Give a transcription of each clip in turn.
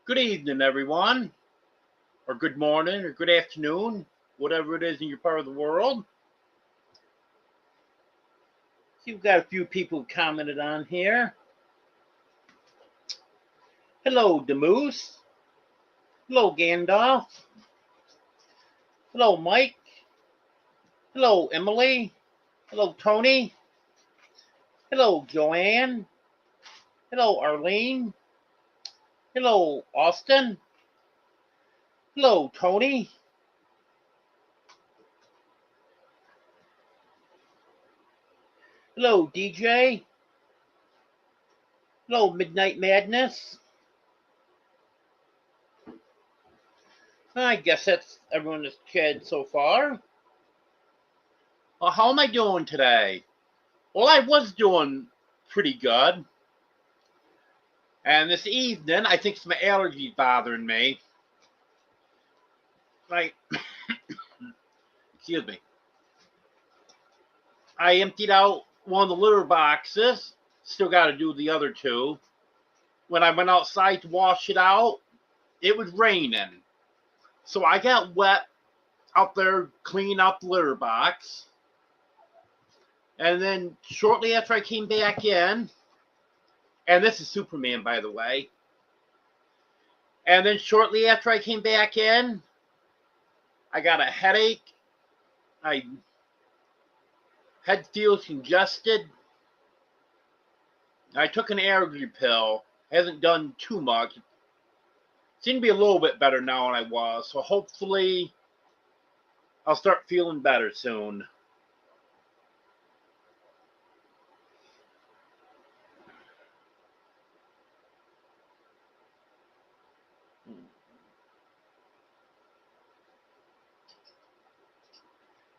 Good evening, everyone, or good morning, or good afternoon, whatever it is in your part of the world. You've got a few people commented on here. Hello, Demoose. Hello, Gandalf. Hello, Mike. Hello, Emily. Hello, Tony. Hello, Joanne. Hello, Arlene. Hello, Austin. Hello, Tony. Hello, DJ. Hello, Midnight Madness. I guess that's everyone that's chatted so far. Well, how am I doing today? Well, I was doing pretty good. And this evening, I think it's my allergies bothering me. Excuse me. I emptied out one of the litter boxes. Still got to do the other two. When I went outside to wash it out, it was raining. So I got wet out there cleaning out the litter box. And then shortly after I came back in, and this is Superman, by the way. And then shortly after I came back in, I got a headache. My head feels congested. I took an allergy pill. Hasn't done too much. Seemed to be a little bit better now than I was. So hopefully I'll start feeling better soon.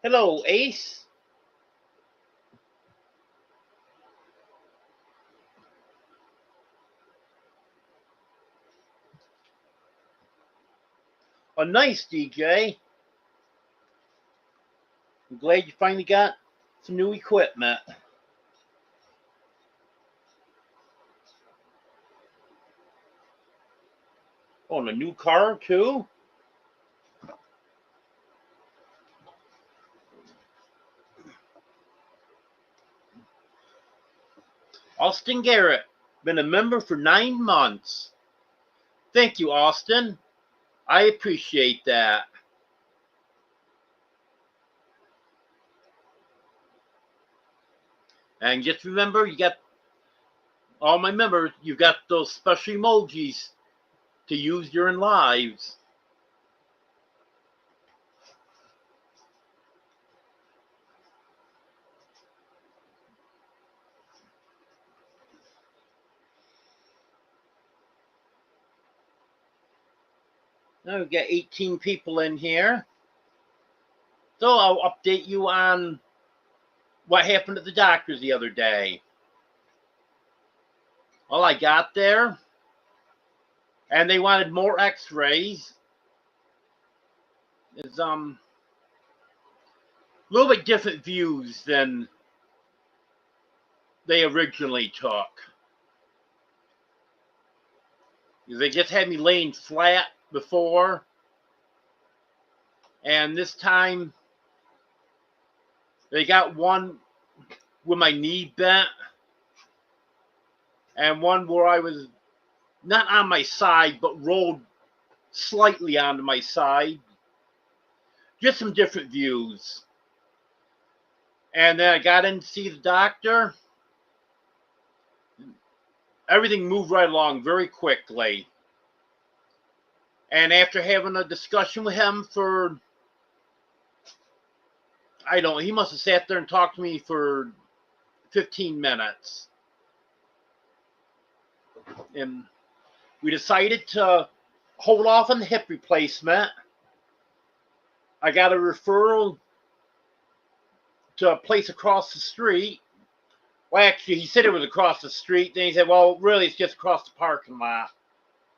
Hello, Ace. Oh, nice, DJ. I'm glad you finally got some new equipment. Oh, and a new car, too? Austin Garrett, been a member for 9 months. Thank you, Austin. I appreciate that. And just remember, you got all my members, you've got those special emojis to use during lives. Now we've got 18 people in here. So I'll update you on what happened at the doctor's the other day. Well, I got there, and they wanted more x-rays. It's a little bit different views than they originally took. They just had me laying flat before, and this time they got one with my knee bent. and one where I was not on my side, but rolled slightly onto my side. Just some different views. And then I got in to see the doctor. Everything moved right along very quickly. And after having a discussion with him for, I don't know, he must have sat there and talked to me for 15 minutes. And we decided to hold off on the hip replacement. I got a referral to a place across the street. Well, actually, he said it was across the street. Then he said, well, really, it's just across the parking lot.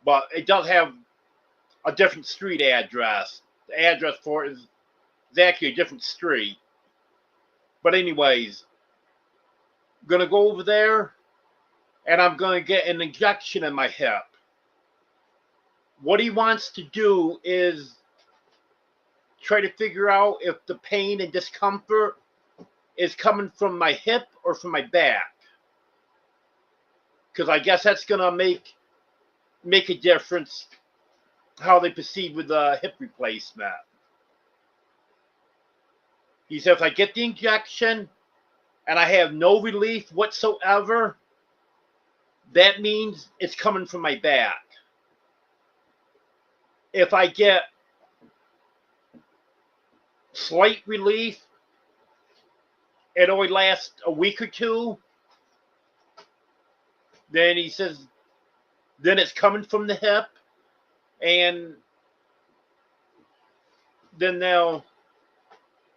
But it does have a different street address. The address for it is actually a different street. But anyways, I'm going to go over there, and I'm going to get an injection in my hip. What he wants to do is try to figure out if the pain and discomfort is coming from my hip or from my back. Because I guess that's going to make a difference how they proceed with the hip replacement. He said if I get the injection and I have no relief whatsoever, that means it's coming from my back. If I get slight relief, it only lasts a week or two, then he says, then it's coming from the hip, and then they'll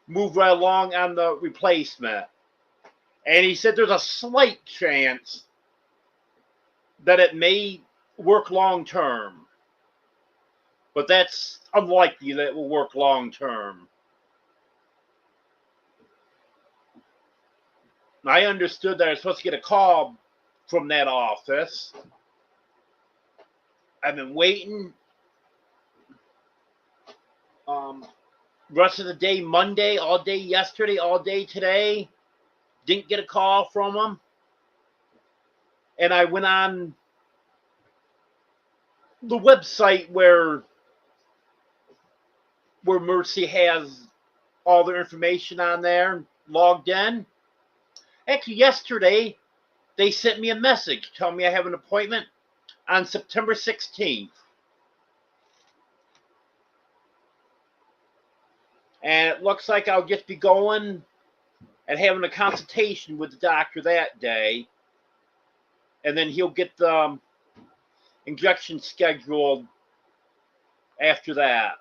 move right along on the replacement. And he said there's a slight chance that it may work long term, but that's unlikely that it will work long term. I understood that I was supposed to get a call from that office. I've been waiting. Rest of the day, Monday, all day yesterday, all day today. Didn't get a call from them. And I went on the website where Mercy has all their information on there, logged in. Actually, yesterday, they sent me a message telling me I have an appointment on September 16th. And it looks like I'll just be going and having a consultation with the doctor that day. And then he'll get the injection scheduled after that.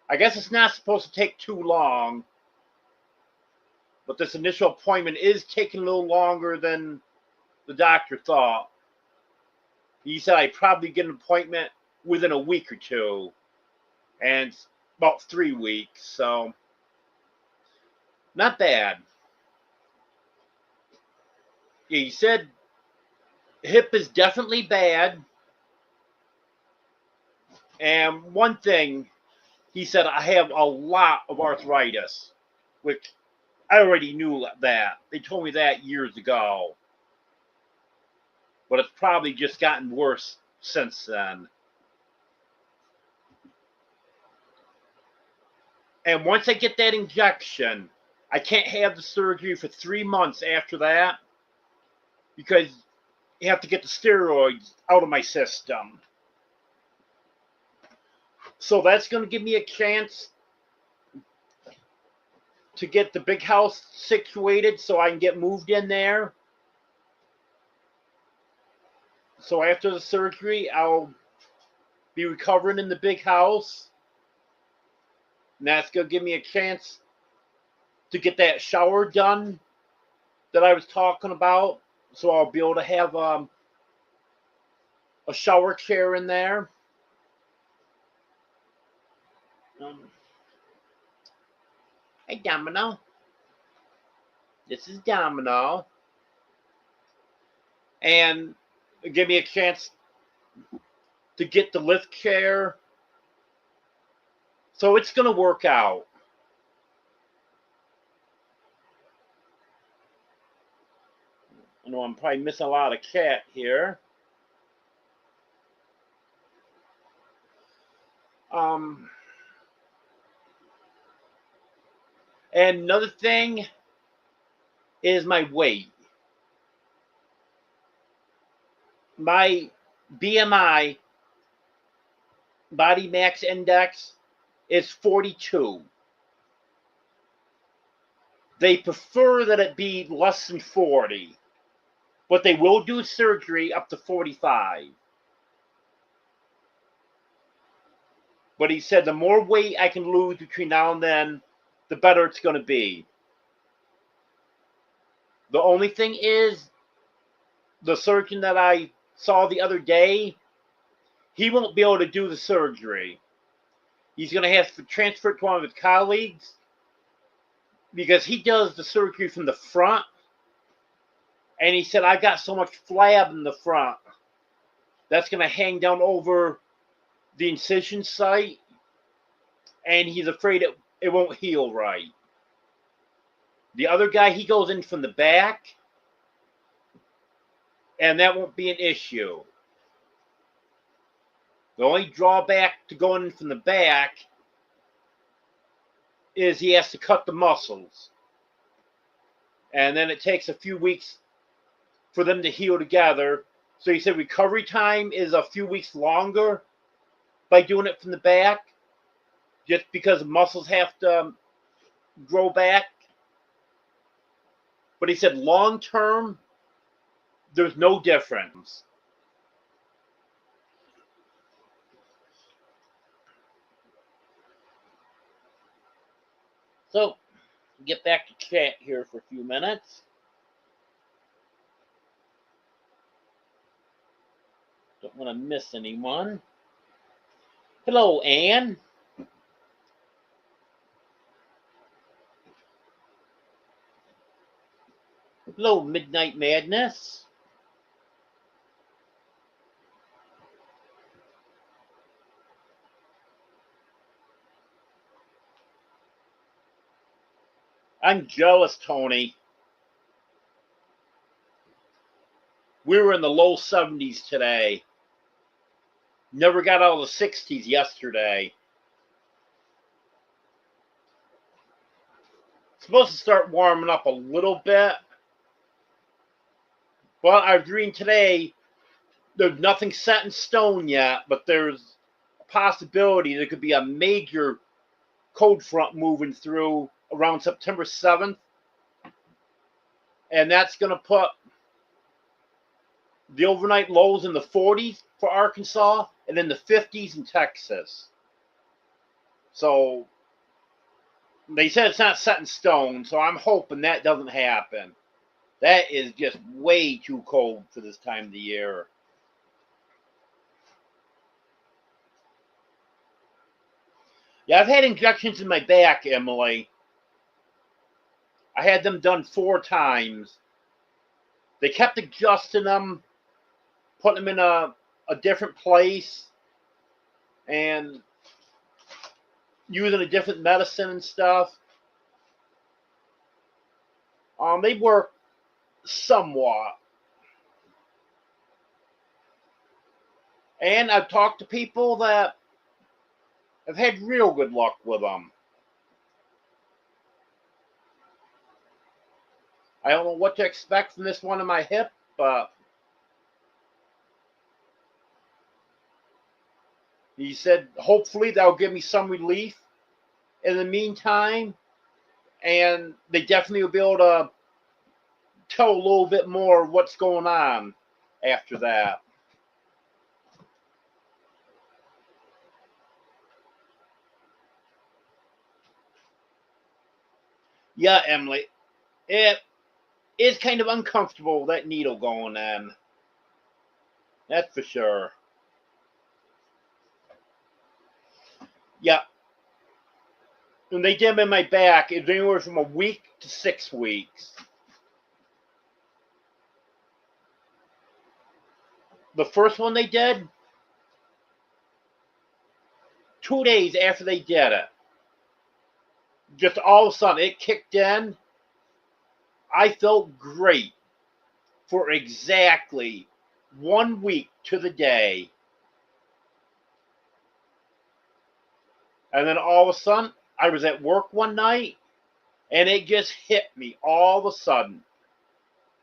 I guess it's not supposed to take too long. But this initial appointment is taking a little longer than the doctor thought. He said I'd probably get an appointment within a week or two. And it's about 3 weeks, so not bad. Yeah, he said hip is definitely bad. And one thing, he said I have a lot of arthritis, which I already knew that. They told me that years ago. But it's probably just gotten worse since then. And once I get that injection, I can't have the surgery for 3 months after that because you have to get the steroids out of my system. So that's going to give me a chance to get the big house situated so I can get moved in there. So after the surgery, I'll be recovering in the big house. And that's going to give me a chance to get that shower done that I was talking about. So I'll be able to have a shower chair in there. Hey, Domino. This is Domino. And give me a chance to get the lift chair. So it's going to work out. I know I'm probably missing a lot of chat here. And another thing is my weight. My BMI, body mass index, is 42. They prefer that it be less than 40, but they will do surgery up to 45. But he said the more weight I can lose between now and then, the better it's going to be. The only thing is, the surgeon that I saw the other day, he won't be able to do the surgery. He's going to have to transfer it to one of his colleagues because he does the surgery from the front. And he said, I got so much flab in the front that's going to hang down over the incision site. And he's afraid it won't heal right. The other guy, he goes in from the back. And that won't be an issue. The only drawback to going in from the back is he has to cut the muscles. And then it takes a few weeks for them to heal together. So he said recovery time is a few weeks longer by doing it from the back, just because the muscles have to grow back. But he said long term, there's no difference. So, get back to chat here for a few minutes. Don't want to miss anyone. Hello, Anne. Hello, Midnight Madness. I'm jealous, Tony. We were in the low 70s today. Never got out of the 60s yesterday. Supposed to start warming up a little bit. Well, I was reading today, there's nothing set in stone yet, but there's a possibility there could be a major cold front moving through around September 7th. And that's going to put the overnight lows in the 40s for Arkansas and in the 50s in Texas. So they said it's not set in stone, so I'm hoping that doesn't happen. That is just way too cold for this time of the year. Yeah, I've had injections in my back, Emily. I had them done 4 times. They kept adjusting them, putting them in a different place, and using a different medicine and stuff. They work somewhat. And I've talked to people that have had real good luck with them. I don't know what to expect from this one in my hip, but he said hopefully that'll give me some relief in the meantime, and they definitely will be able to tell a little bit more what's going on after that. Yeah, Emily, it is kind of uncomfortable, that needle going in. That's for sure. Yeah. When they did them in my back, it's anywhere from a week to 6 weeks. The first one they did, 2 days after they did it, just all of a sudden it kicked in. I felt great. for exactly 1 week to the day. And then all of a sudden, I was at work one night, and it just hit me all of a sudden.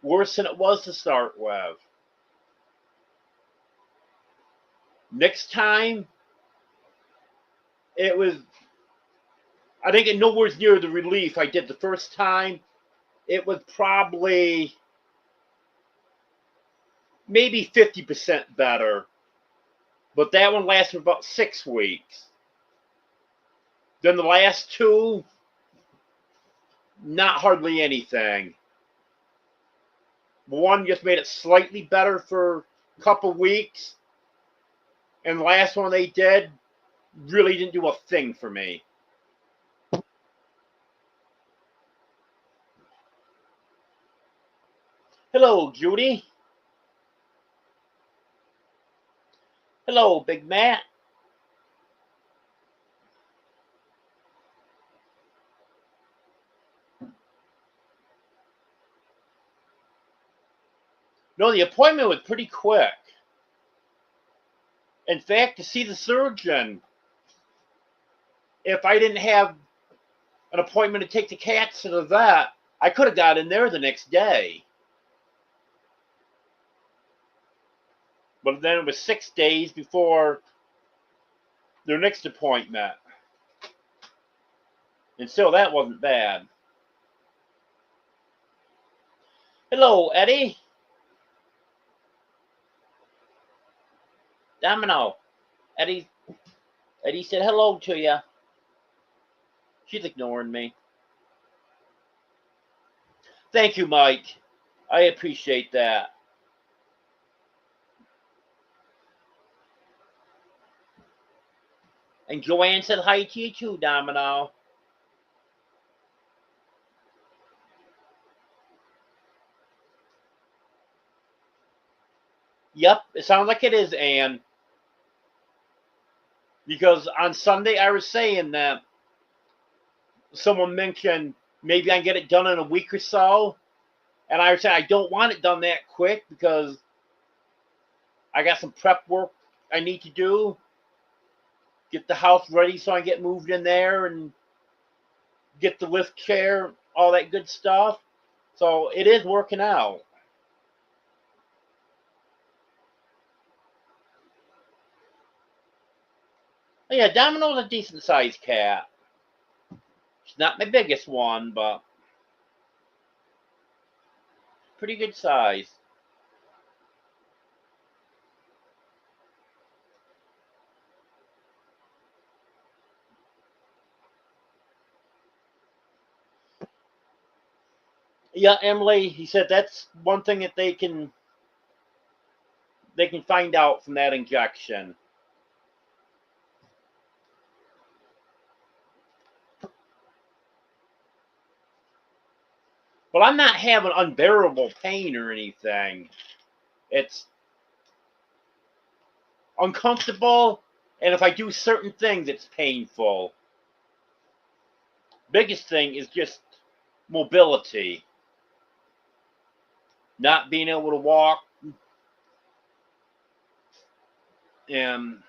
Worse than it was to start with. Next time, it was, I think it nowhere near the relief I did the first time. It was probably maybe 50% better. But that one lasted about 6 weeks. Then the last two, not hardly anything. One just made it slightly better for a couple weeks. And the last one they did really didn't do a thing for me. Hello, Judy. Hello, Big Matt. No, the appointment was pretty quick. In fact, to see the surgeon, if I didn't have an appointment to take the cats to the vet, I could have got in there the next day. But then it was 6 days before their next appointment. And still, that wasn't bad. Hello, Eddie. Domino. Eddie said hello to you. She's ignoring me. Thank you, Mike. I appreciate that. And Joanne said hi to you too, Domino. Yep, it sounds like it is, Anne. Because on Sunday I was saying that someone mentioned maybe I can get it done in a week or so. And I was saying I don't want it done that quick because I got some prep work I need to do. Get the house ready so I get moved in there and get the lift chair, all that good stuff. So it is working out. Yeah, Domino's a decent sized cat. She's not my biggest one, but pretty good size. Yeah, Emily, he said that's one thing that they can find out from that injection. But I'm not having unbearable pain or anything. It's uncomfortable, and if I do certain things, it's painful. Biggest thing is just mobility. Not being able to walk. And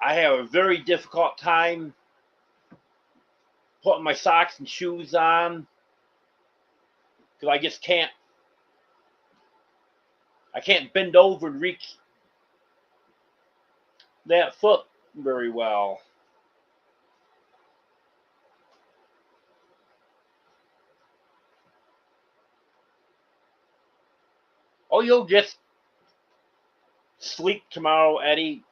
I have a very difficult time putting my socks and shoes on because I just can't. I can't bend over and reach that foot very well. Oh, you'll just sleep tomorrow, Eddie,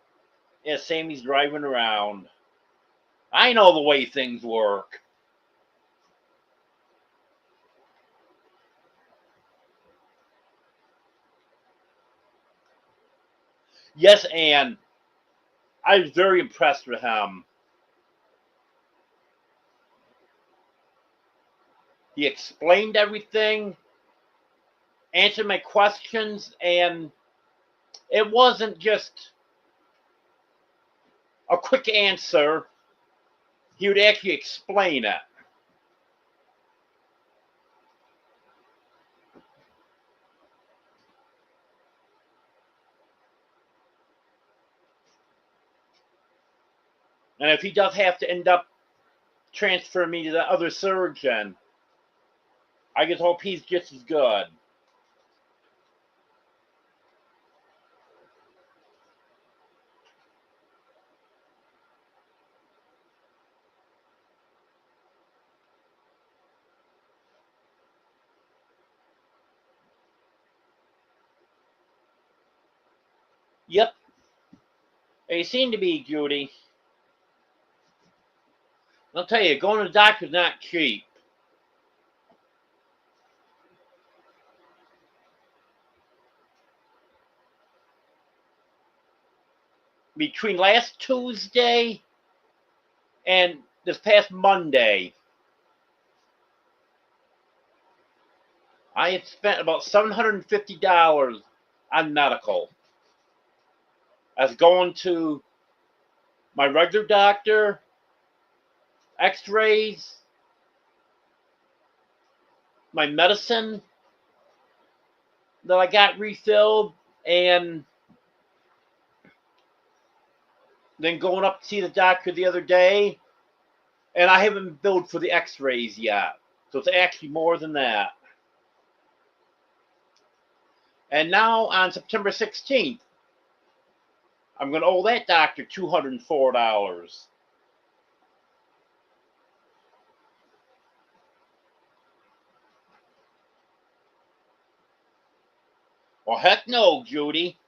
as Sammy's driving around. I know the way things work. Yes, Anne. I was very impressed with him. He explained everything, answered my questions, and it wasn't just a quick answer. He would actually explain it. And if he does have to end up transferring me to the other surgeon, I just hope he's just as good. Yep. They seem to be, Judy. I'll tell you, going to the doctor's not cheap. Between last Tuesday and this past Monday, I had spent about $750 on medical. I was going to my regular doctor, x-rays, my medicine that I got refilled, and then going up to see the doctor the other day, and I haven't been billed for the x-rays yet. So it's actually more than that. And now on September 16th, I'm going to owe that doctor $204. Well, heck no, Judy.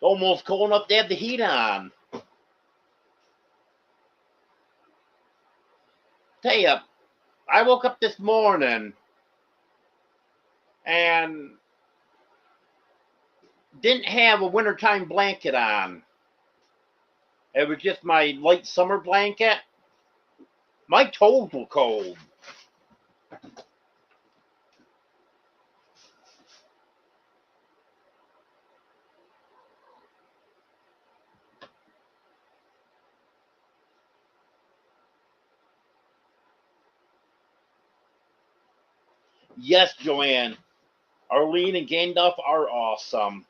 Almost cold enough to have the heat on. Tell you, I woke up this morning and didn't have a wintertime blanket on. It was just my light summer blanket. My toes were cold. Yes, Joanne. Arlene and Gandalf are awesome.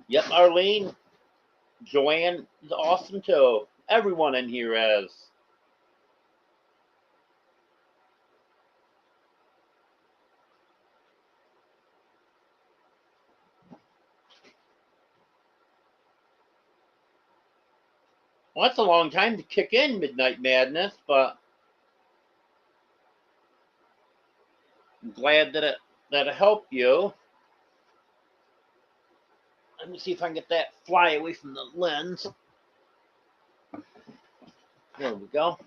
Yep, Arlene. Joanne is awesome too. Everyone in here is. Well, that's a long time to kick in Midnight Madness, but I'm glad that it helped you. Let me see if I can get that fly away from the lens. There we go.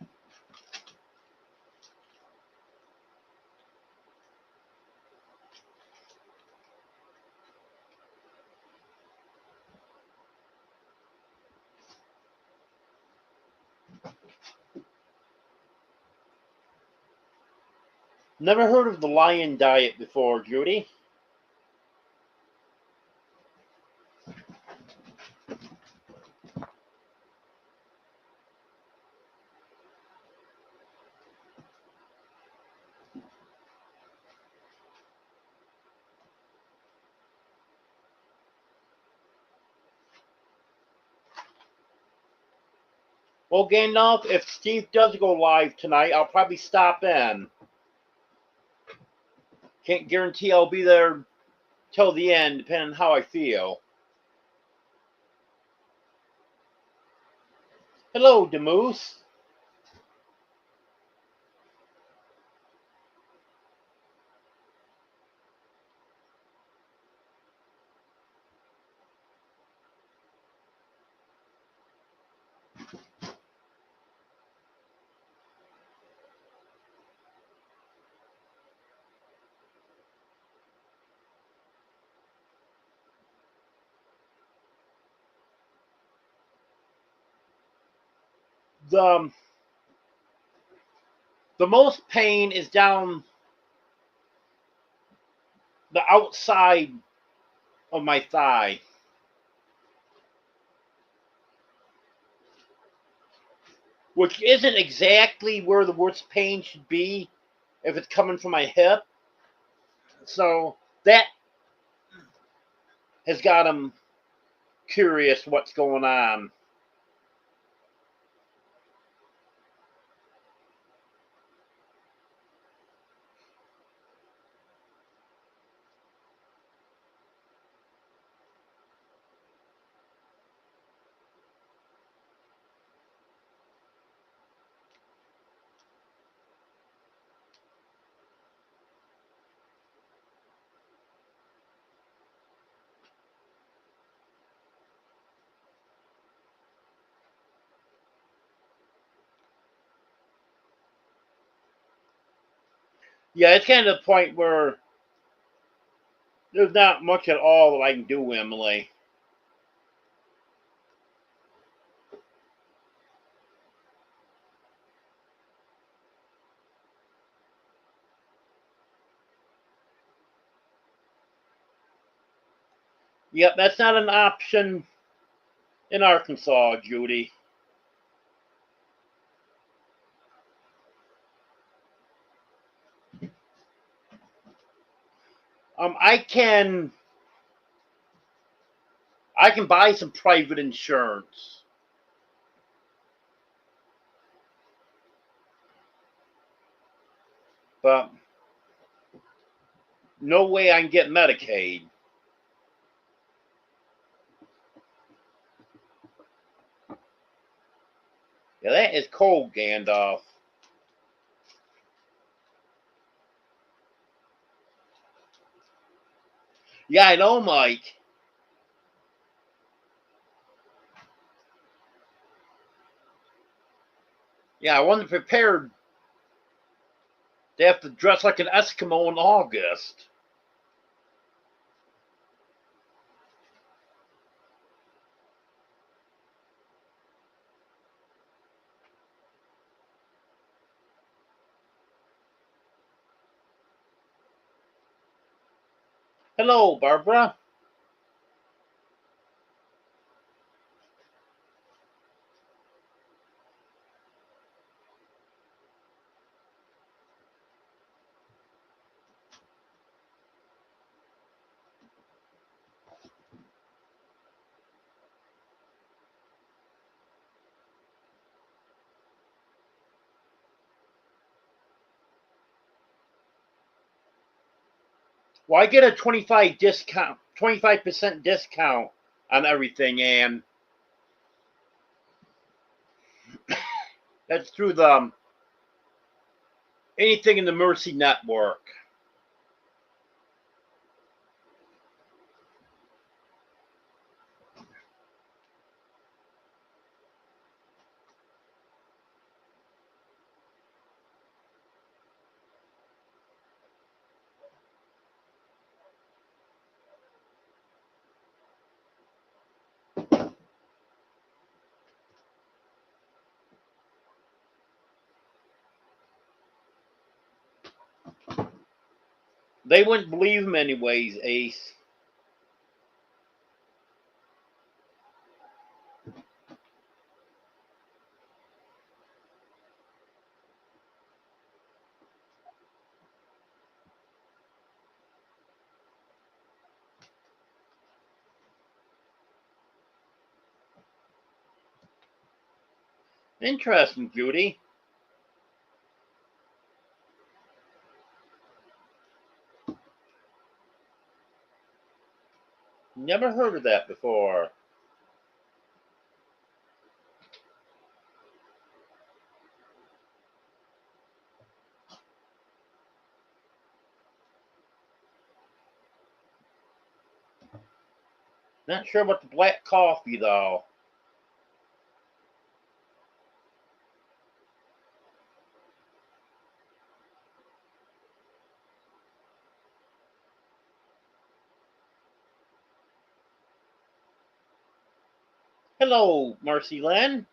Never heard of the lion diet before, Judy. Well, Gandalf, if Steve does go live tonight, I'll probably stop in. Can't guarantee I'll be there till the end, depending on how I feel. Hello, Demoose. The most pain is down the outside of my thigh. Which isn't exactly where the worst pain should be, if it's coming from my hip. So that has got him curious what's going on. Yeah, it's kind of the point where there's not much at all that I can do, Emily. Yep, that's not an option in Arkansas, Judy. I can buy some private insurance, but no way I can get Medicaid. Yeah, that is cold, Gandalf. Yeah, I know, Mike. Yeah, I wasn't prepared to have to dress like an Eskimo in August. Hello, Barbara. Well, I get a 25% discount on everything, and that's through the anything in the Mercy Network. They wouldn't believe him anyways, Ace. Interesting, Judy. Never heard of that before. Not sure about the black coffee, though. Hello, Mercy Lynn.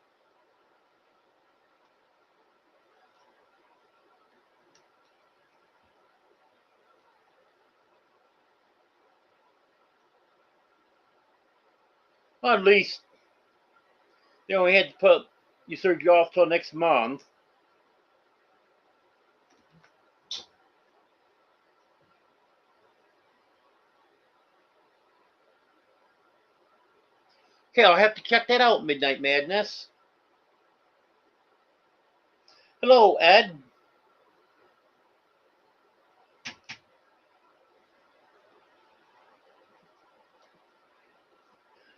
Well, at least, we had to put your surgery off till next month. Okay, I'll have to check that out, Midnight Madness. Hello, Ed.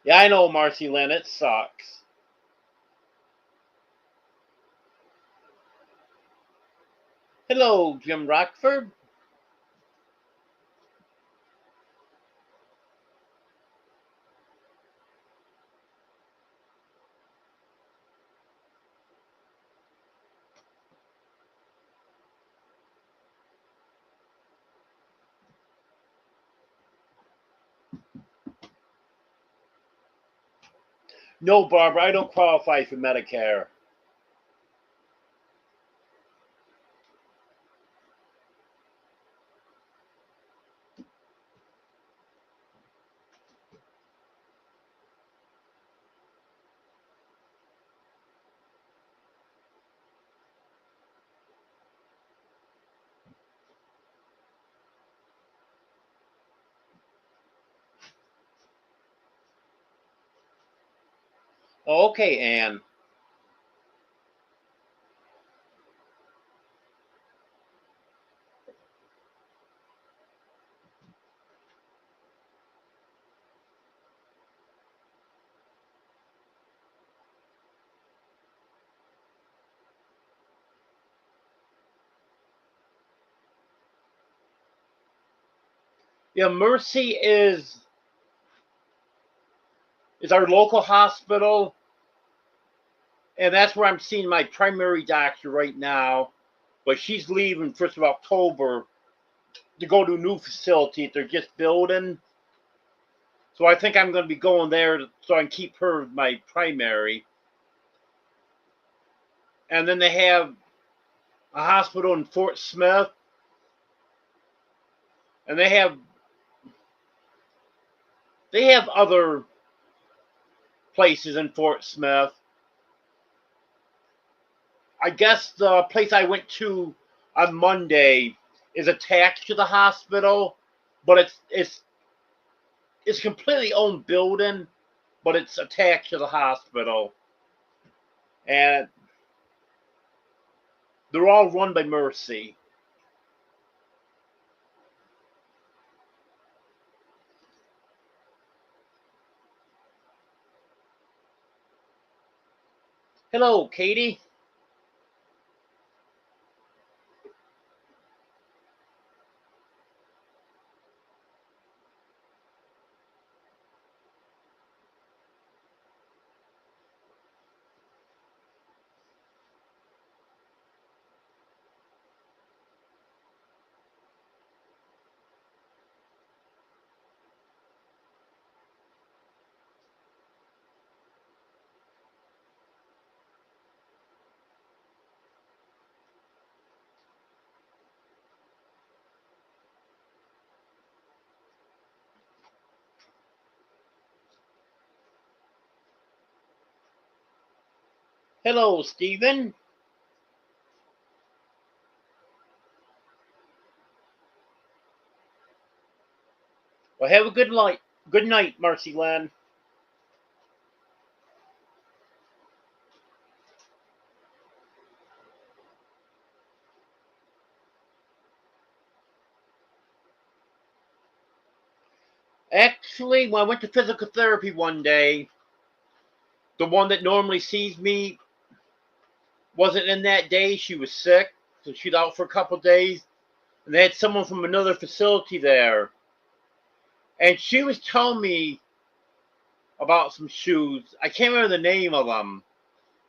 Yeah, I know, Marcy Lynn. It sucks. Hello, Jim Rockford. No, Barbara, I don't qualify for Medicare. Okay, Anne. Yeah, Mercy is our local hospital, and that's where I'm seeing my primary doctor right now. But she's leaving 1st of October to go to a new facility that they're just building. So I think I'm going to be going there so I can keep her my primary. And then they have a hospital in Fort Smith, and they have other places in Fort Smith. I guess the place I went to on Monday is attached to the hospital, but it's a completely owned building, but it's attached to the hospital, and they're all run by Mercy. Hello, Katie. Hello, Stephen. Well, have a good night. Good night, Marcy Lynn. Actually, when I went to physical therapy one day, the one that normally sees me wasn't in that day. She was sick, so she's out for a couple of days. And they had someone from another facility there. And she was telling me about some shoes. I can't remember the name of them,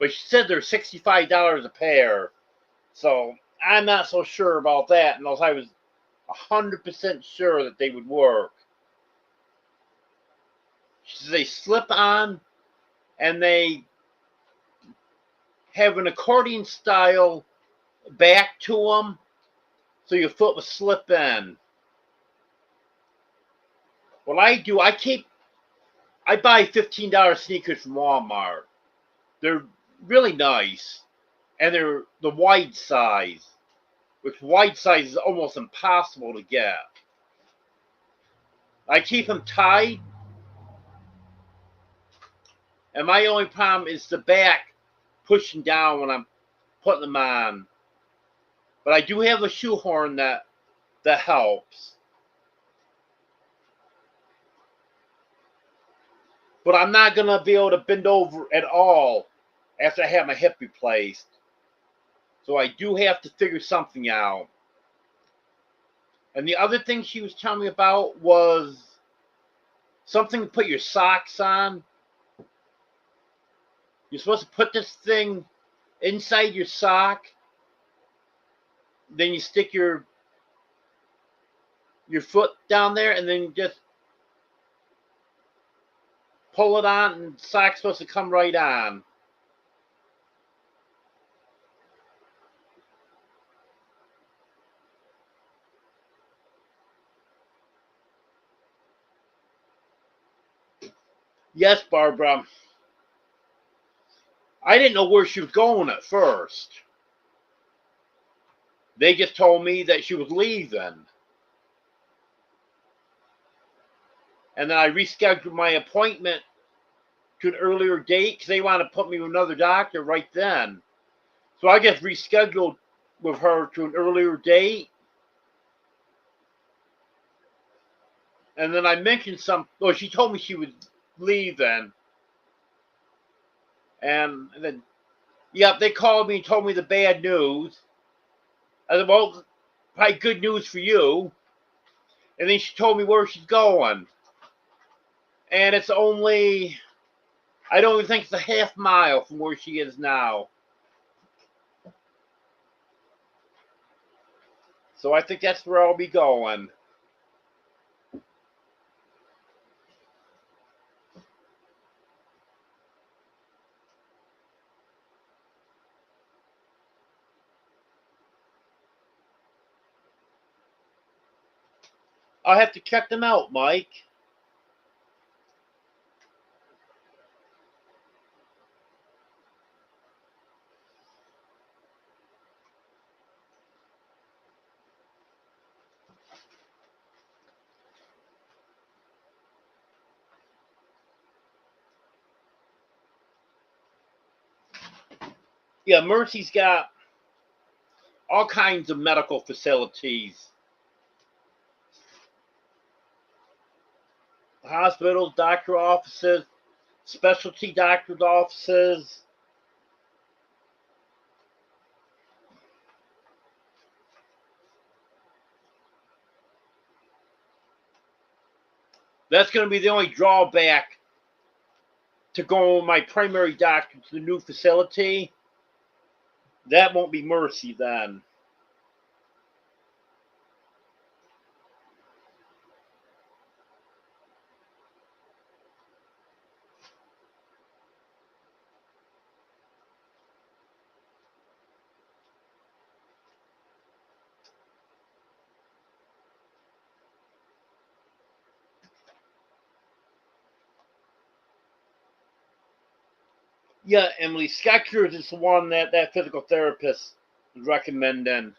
but she said they're $65 a pair. So I'm not so sure about that unless I was 100% sure that they would work. She said they slip on and they have an accordion style back to them so your foot will slip in. What I do, I buy $15 sneakers from Walmart. They're really nice, and they're the wide size, which wide size is almost impossible to get. I keep them tied, And my only problem is the back pushing down when I'm putting them on. But I do have a shoehorn that helps. But I'm not going to be able to bend over at all after I have my hip replaced. So I do have to figure something out. And the other thing she was telling me about was something to put your socks on. You're supposed to put this thing inside your sock. Then you stick your foot down there and then you just pull it on and the sock's supposed to come right on. Yes, Barbara. I didn't know where she was going at first. They just told me that she was leaving. And then I rescheduled my appointment to an earlier date because they wanted to put me with another doctor right then. So I just rescheduled with her to an earlier date. And then I mentioned well, she told me she would leave then. And then, yep, they called me and told me the bad news. I said, well, probably good news for you. And then she told me where she's going. And it's only, I don't even think it's a half mile from where she is now. So I think that's where I'll be going. I'll have to check them out, Mike. Yeah, Mercy's got all kinds of medical facilities. Hospitals, doctor offices, specialty doctor's offices. That's going to be the only drawback to go with my primary doctor to the new facility. That won't be Mercy then. Yeah, Emily, Scott Cures is the one that physical therapist is recommending.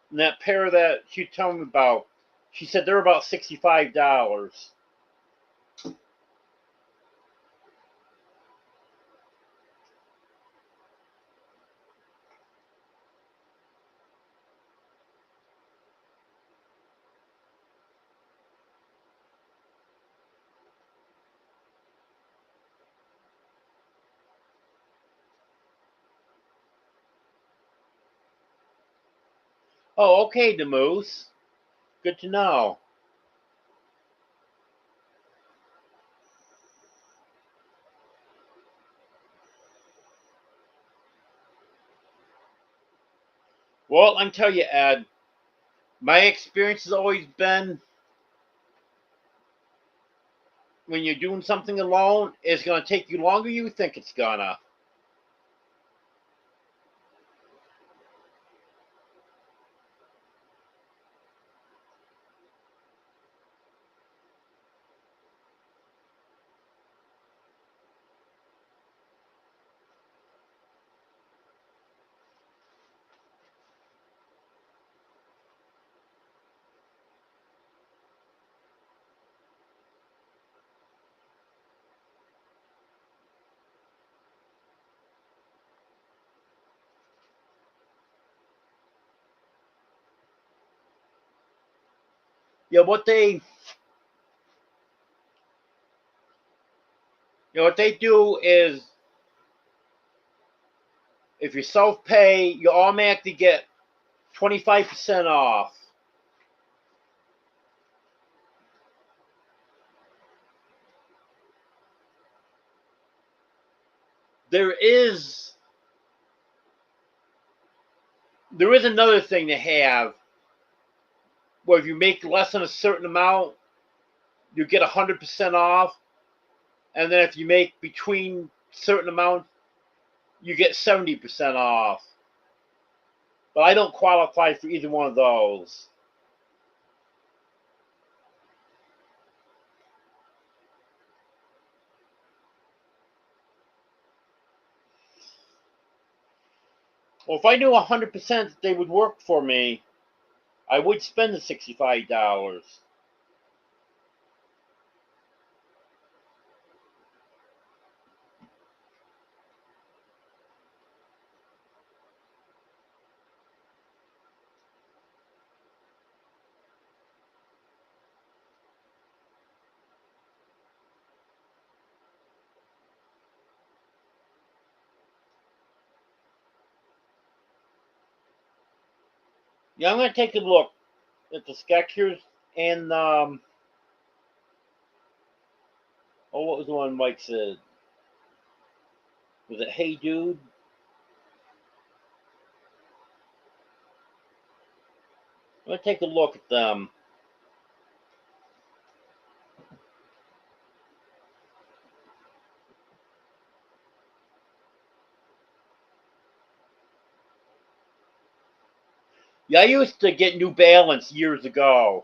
And that pair that she told me about, she said they're about $65. Oh, okay, the Moose. Good to know. Well, I can tell you, Ed, my experience has always been when you're doing something alone, it's going to take you longer than you think it's going to. Yeah, what they do is if you self-pay, you automatically get 25% off. There is another thing to have where if you make less than a certain amount, you get 100% off, and then if you make between certain amounts, you get 70% off. But I don't qualify for either one of those. Well, if I knew 100% that they would work for me, I would spend the $65. Yeah, I'm going to take a look at the Skechers and, what was the one Mike said? Was it Hey Dude? I'm going to take a look at them. Yeah, I used to get New Balance years ago.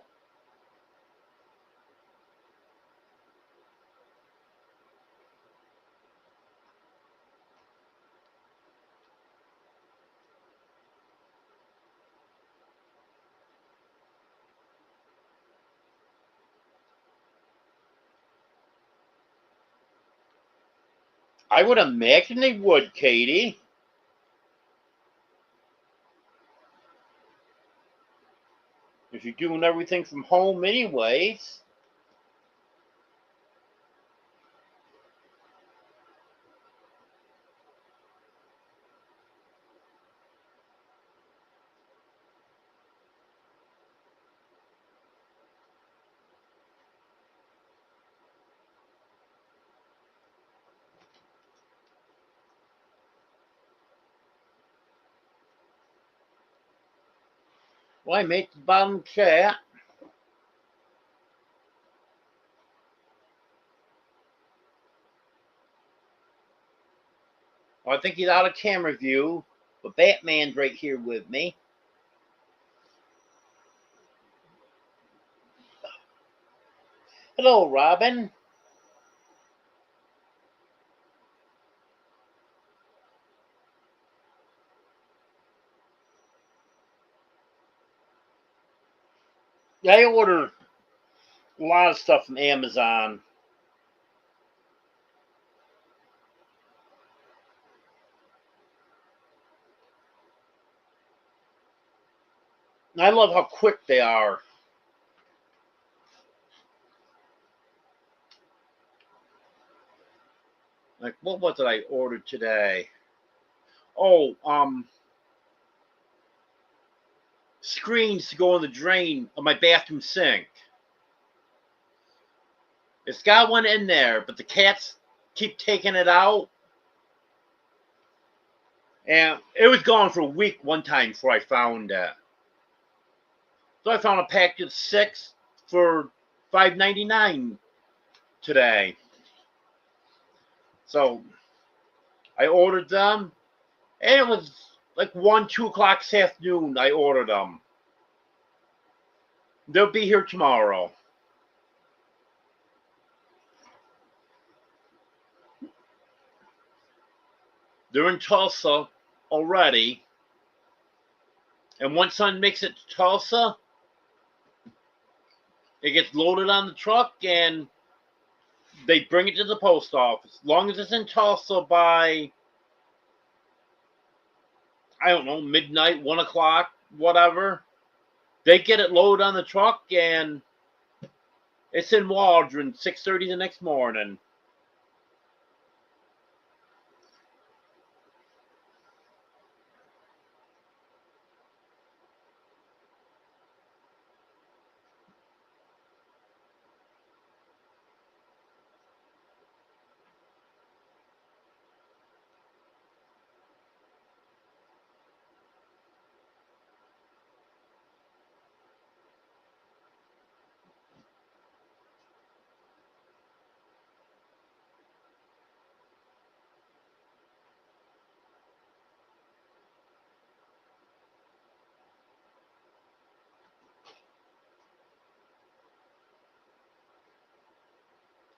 I would imagine they would, Katie. If you're doing everything from home anyways. Well, I made the bottom chat. I think he's out of camera view, but Batman's right here with me. Hello, Robin. Yeah, I order a lot of stuff from Amazon. And I love how quick they are. Like, what was it I ordered today? Oh, screens to go in the drain of my bathroom sink. It's got one in there, but the cats keep taking it out. And it was gone for a week one time before I found it. So I found a package of 6 for $5.99 today. So I ordered them, and it was like 1, 2 o'clock this afternoon. I ordered them. They'll be here tomorrow. They're in Tulsa already. And once son makes it to Tulsa, it gets loaded on the truck and they bring it to the post office. As long as it's in Tulsa by, I don't know, midnight, 1 o'clock, whatever, they get it loaded on the truck and It's in Waldron, 6:30 the next morning.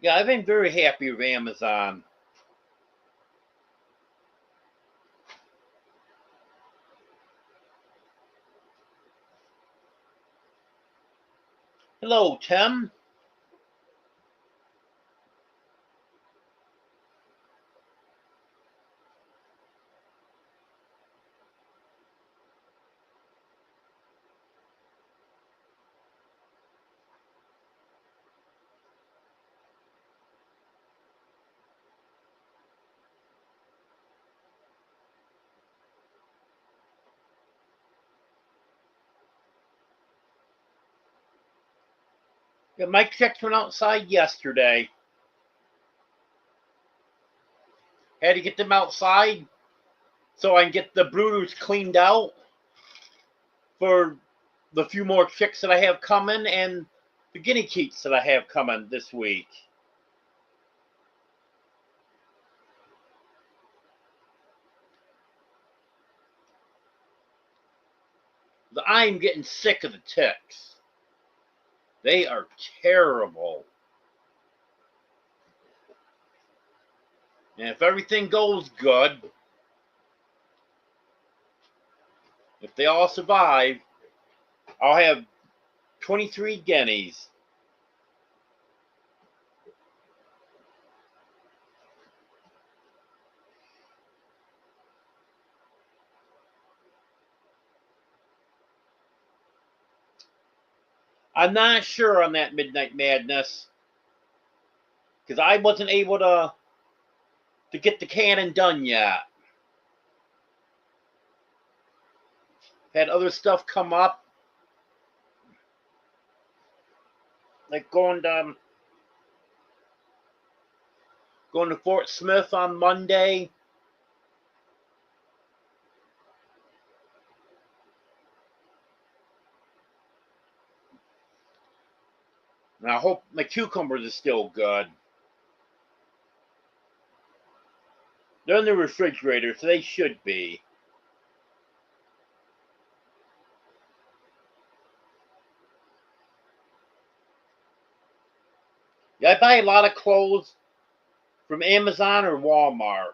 Yeah, I've been very happy with Amazon. Hello, Tim. Yeah, my checks went outside yesterday. Had to get them outside so I can get the brooders cleaned out for the few more chicks that I have coming and the guinea keats that I have coming this week. I'm getting sick of the ticks. They are terrible. And if everything goes good, if they all survive, I'll have 23 guineas. I'm not sure on that Midnight Madness because I wasn't able to get the cannon done yet. Had other stuff come up, like going to Fort Smith on Monday. And I hope my cucumbers are still good. They're in the refrigerator, so they should be. Yeah, I buy a lot of clothes from Amazon or Walmart.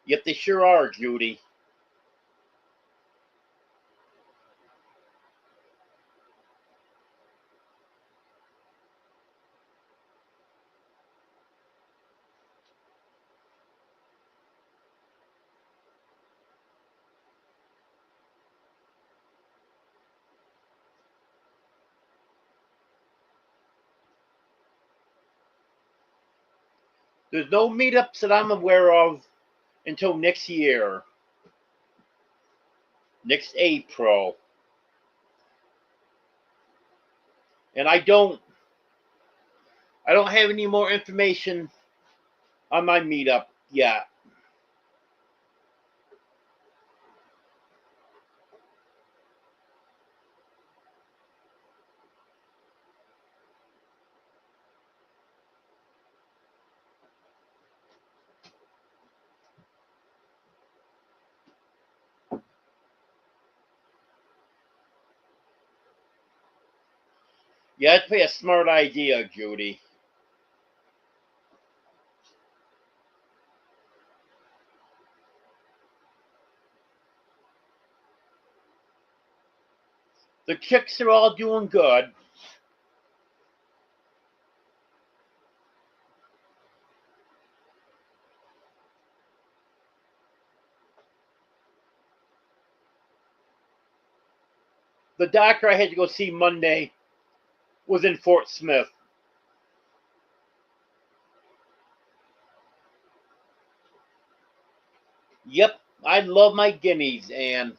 Yep, they sure are, Judy. There's no meetups that I'm aware of until next year, next April. And I don't have any more information on my meetup yet. Yeah, that'd be a smart idea, Judy. The chicks are all doing good. The doctor I had to go see Monday was in Fort Smith. Yep, I love my guineas, and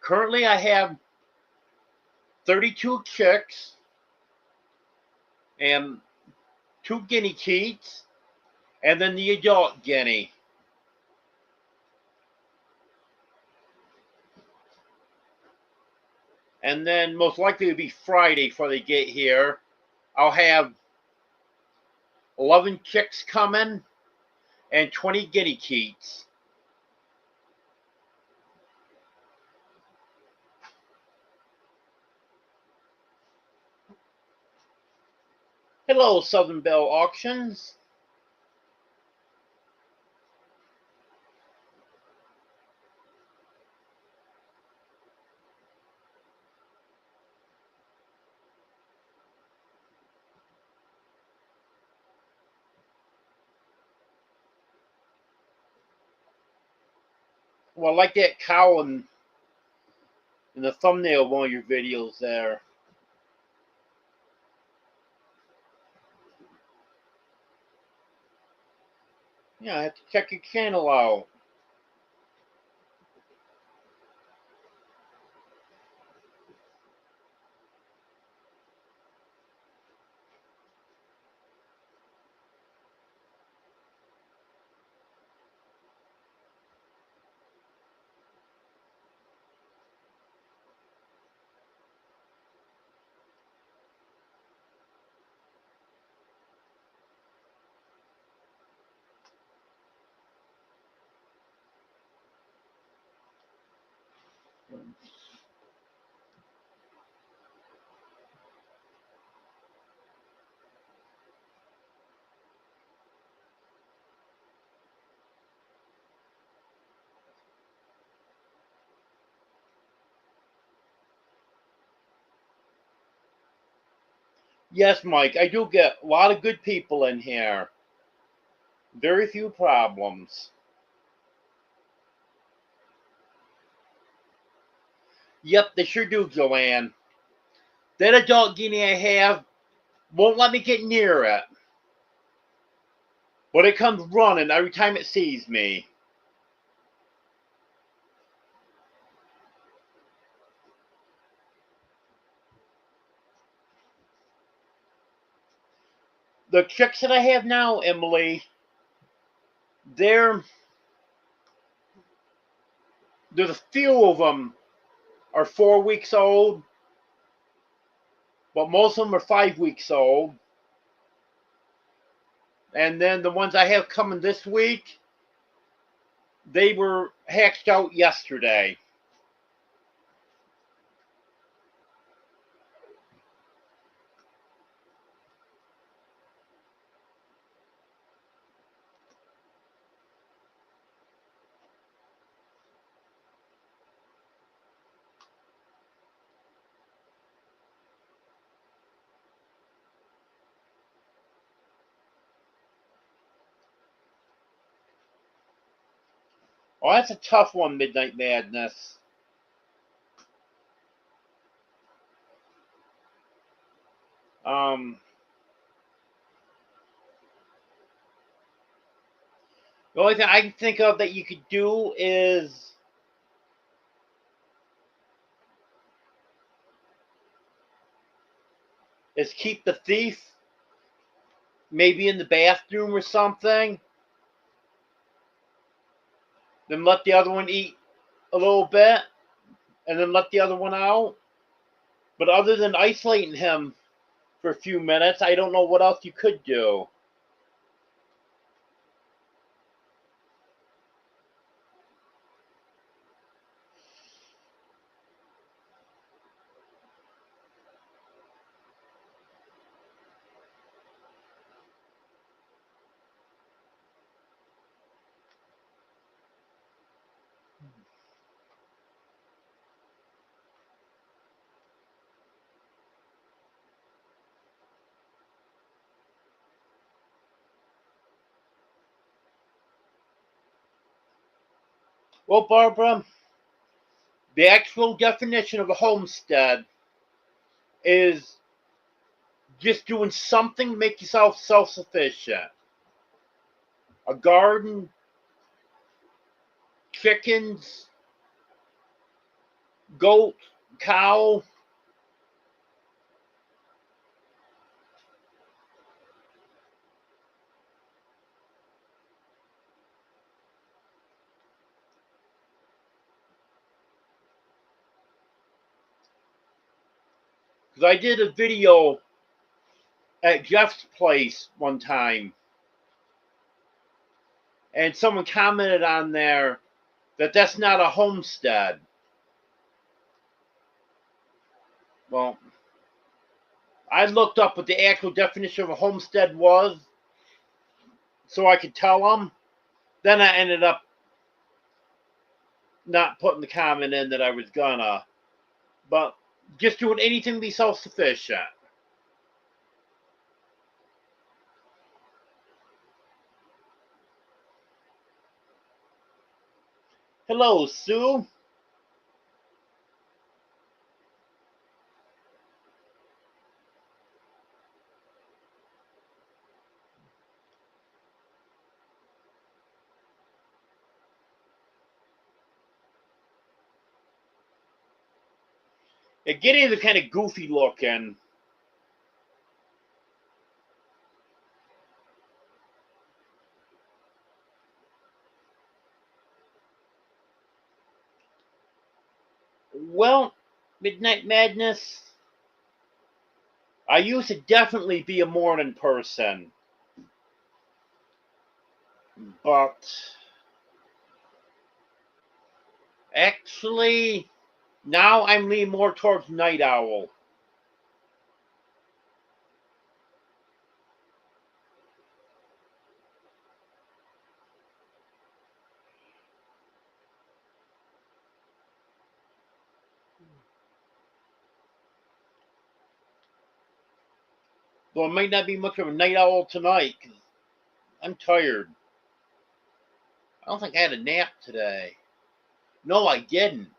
currently I have 32 chicks and 2 guinea keats, and then the adult guinea. And then most likely it'll be Friday before they get here. I'll have 11 chicks coming and 20 guinea keats. Hello, Southern Belle Auctions. Well, I like that cow in the thumbnail of one of your videos there. Yeah, I have to check your channel out. Yes, Mike, I do get a lot of good people in here. Very few problems. Yep, they sure do, Joanne. That adult guinea I have won't let me get near it. But it comes running every time it sees me. The chicks that I have now, Emily, they're there's a few of them are 4 weeks old, but most of them are 5 weeks old. And then the ones I have coming this week, they were hatched out yesterday. Oh, that's a tough one, Midnight Madness. Um, the only thing I can think of that you could do is keep the thief maybe in the bathroom or something, then let the other one eat a little bit, and then let the other one out. But other than isolating him for a few minutes, I don't know what else you could do. Well, Barbara, the actual definition of a homestead is just doing something to make yourself self-sufficient. A garden, chickens, goat, cow. Because I did a video at Jeff's place one time, and someone commented on there that that's not a homestead. Well, I looked up what the actual definition of a homestead was so I could tell them. Then I ended up not putting the comment in that I was gonna. But just doing anything to be self-sufficient. Hello, Sue. Yeah, Gideon's kind of goofy looking. Well, Midnight Madness, I used to definitely be a morning person. But actually, now I'm leaning more towards Night Owl. Though I might not be much of a night owl tonight, because I'm tired. I don't think I had a nap today. No, I didn't.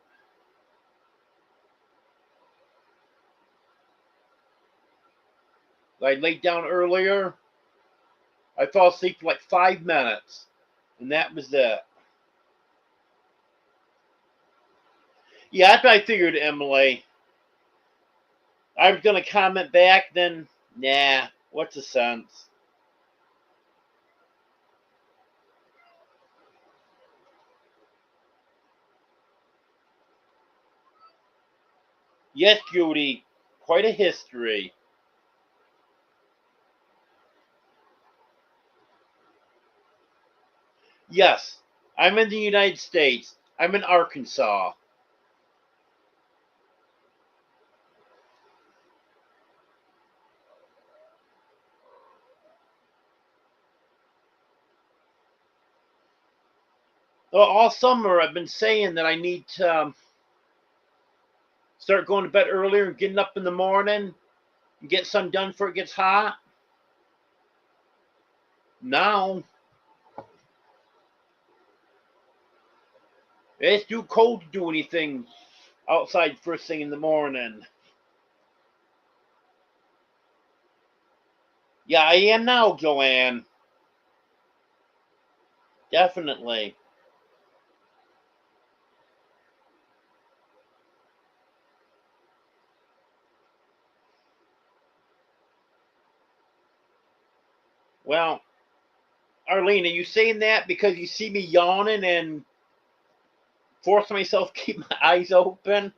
I laid down earlier. I fell asleep for like 5 minutes, and that was it. Yeah, that's what I figured, Emily. I was going to comment back, then, nah, what's the sense? Yes, Judy, quite a history. Yes, I'm in the United States. I'm in Arkansas. Well, all summer I've been saying that I need to start going to bed earlier and getting up in the morning and get some done before it gets hot. Now, it's too cold to do anything outside first thing in the morning. Yeah, I am now, Joanne. Definitely. Well, Arlene, are you saying that because you see me yawning and force myself to keep my eyes open?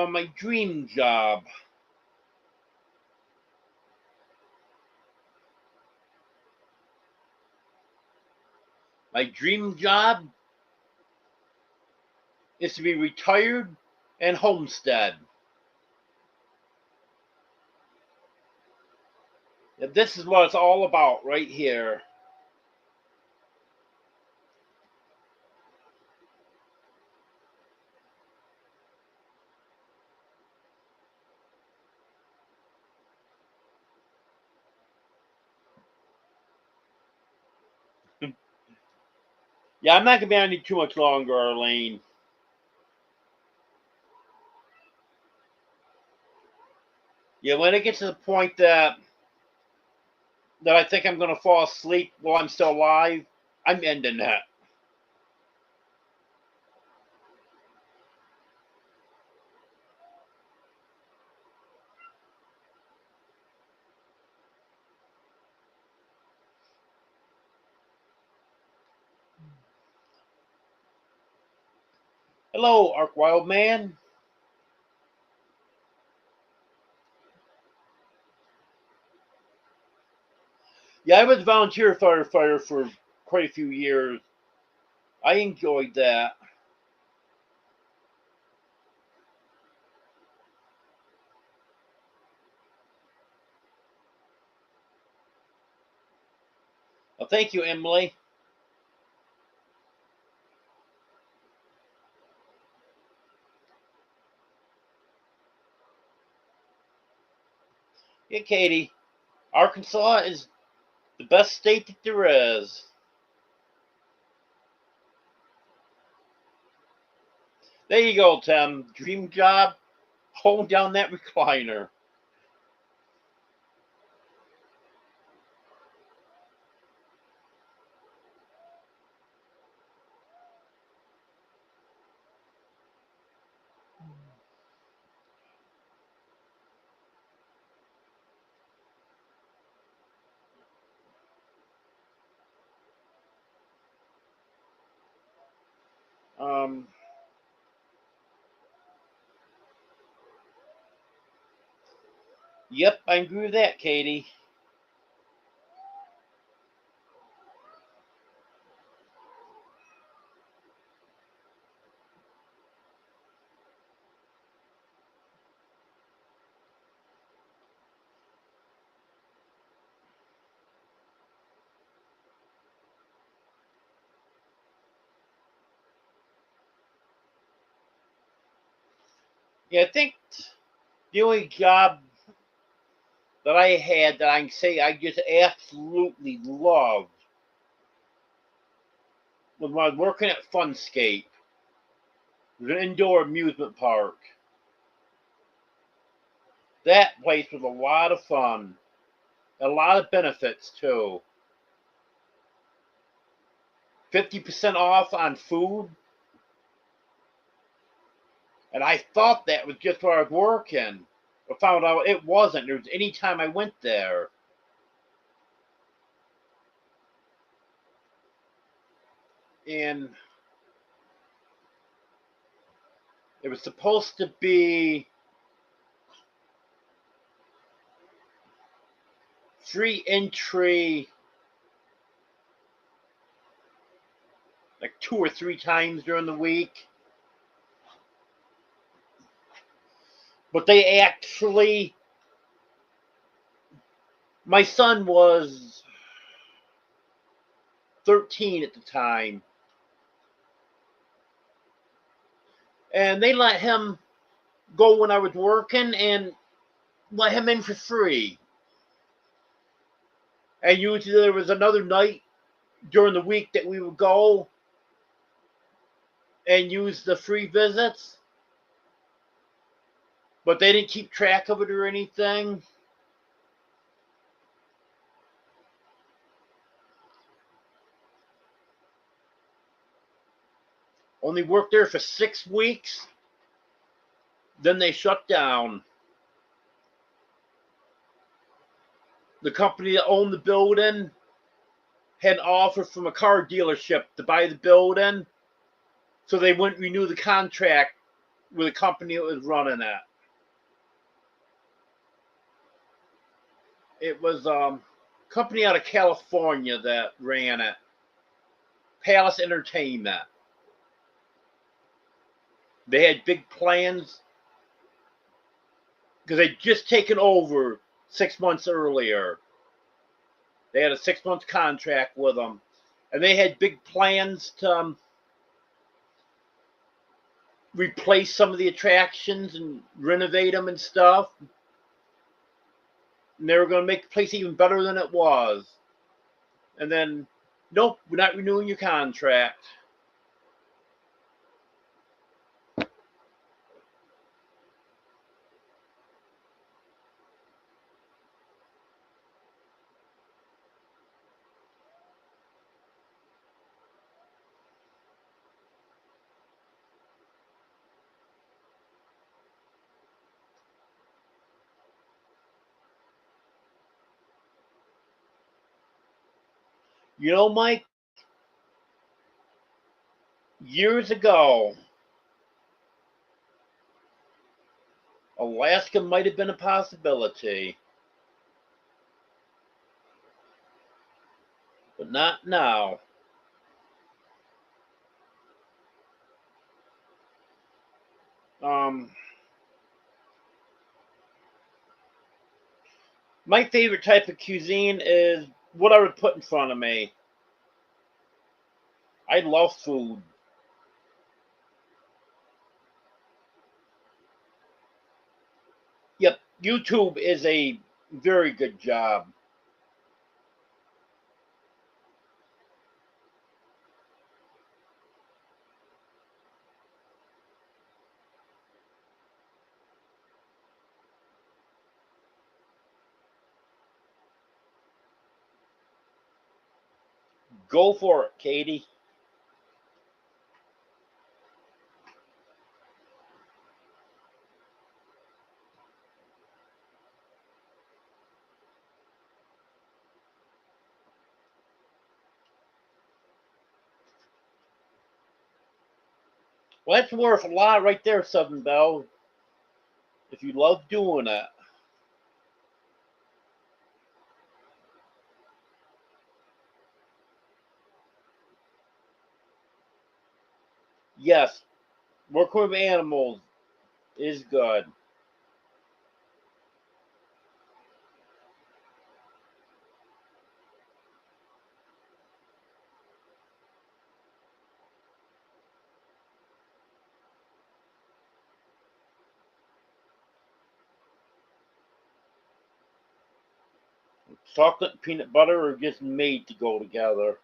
My dream job. My dream job is to be retired and homestead. This is what it's all about right here. Yeah, I'm not gonna be on you too much longer, Arlene. Yeah, when it gets to the point that I think I'm gonna fall asleep while I'm still alive, I'm ending that. Hello, Ark Wild Man. Yeah, I was a volunteer firefighter for quite a few years. I enjoyed that. Well, thank you, Emily. Yeah, Katie. Arkansas is the best state that there is. There you go, Tim. Dream job, hold down that recliner. Um, yep, I agree with that, Katie. Yeah, I think the only job that I had that I can say I just absolutely loved was when I was working at Funscape. It was an indoor amusement park. That place was a lot of fun. A lot of benefits too. 50% off on food. And I thought that was just where I was working. I found out it wasn't. There was any time I went there. And it was supposed to be free entry like 2 or 3 times during the week. But they actually, my son was 13 at the time, and they let him go when I was working and let him in for free. And usually there was another night during the week that we would go and use the free visits, but they didn't keep track of it or anything. Only worked there for 6 weeks, then they shut down. The company that owned the building had an offer from a car dealership to buy the building, so they wouldn't renew the contract with the company that was running it. It was a company out of California that ran it, Palace Entertainment. They had big plans because they'd just taken over 6 months earlier. They had a 6 month contract with them, and they had big plans to replace some of the attractions and renovate them and stuff. And they were going to make the place even better than it was. And then, nope, we're not renewing your contract. You know, Mike, years ago, Alaska might have been a possibility, but not now. Um, my favorite type of cuisine is what I would put in front of me. I love food. Yep, YouTube is a very good job. Go for it, Katie. Well, that's worth a lot right there, Southern Belle, if you love doing it. Yes, working with animals is good. Chocolate and peanut butter are just made to go together.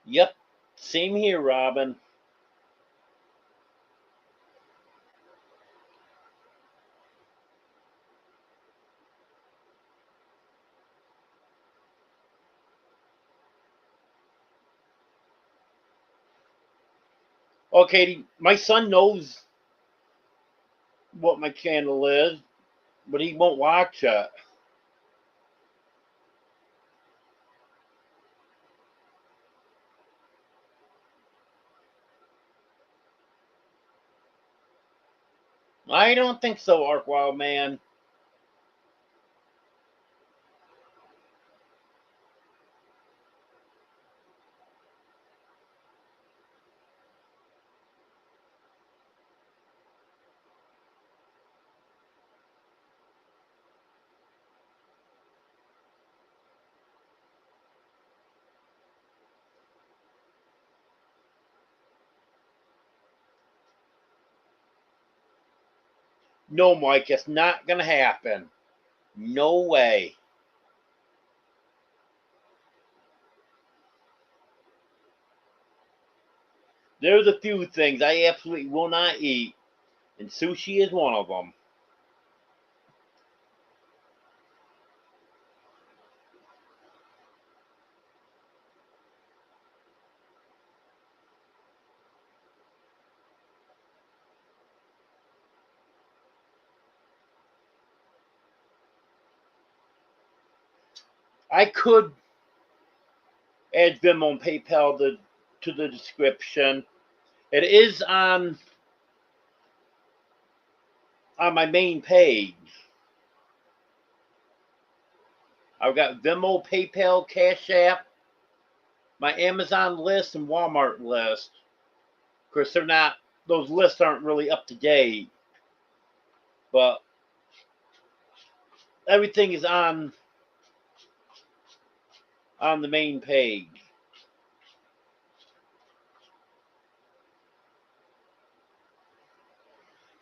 Yep, same here, Robin. Okay, my son knows what my channel is, but he won't watch it. I don't think so, Arkwild Man. No, Mike, it's not gonna happen. No way. There's a few things I absolutely will not eat, and sushi is one of them. I could add Venmo and PayPal to the description. It is on my main page. I've got Venmo, PayPal, Cash App, my Amazon list, and Walmart list. Of course, they're not; those lists aren't really up to date, but everything is on the main page.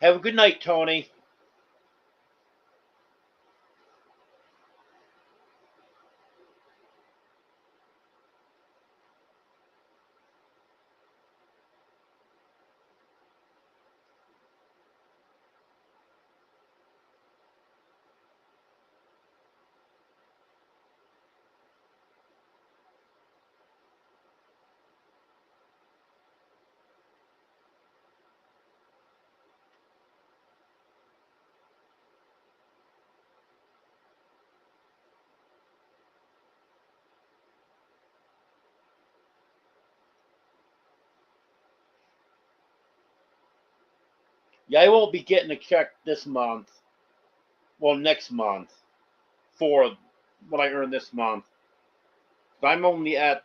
Have a good night, Tony. Yeah, I won't be getting a check this month. Well, next month for what I earned this month. I'm only at,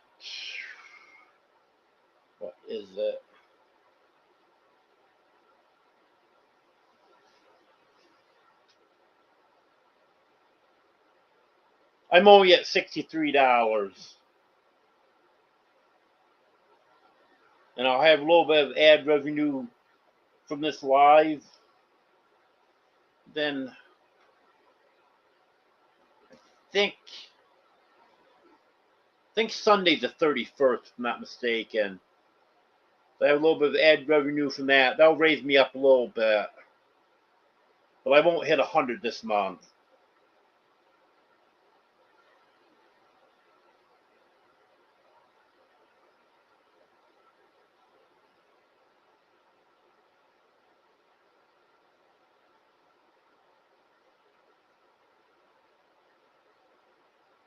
what is it? I'm only at $63. And I'll have a little bit of ad revenue from this live. Then think Sunday the 31st, if I'm not mistaken. So I have a little bit of ad revenue from that. That'll raise me up a little bit. But I won't hit 100 this month.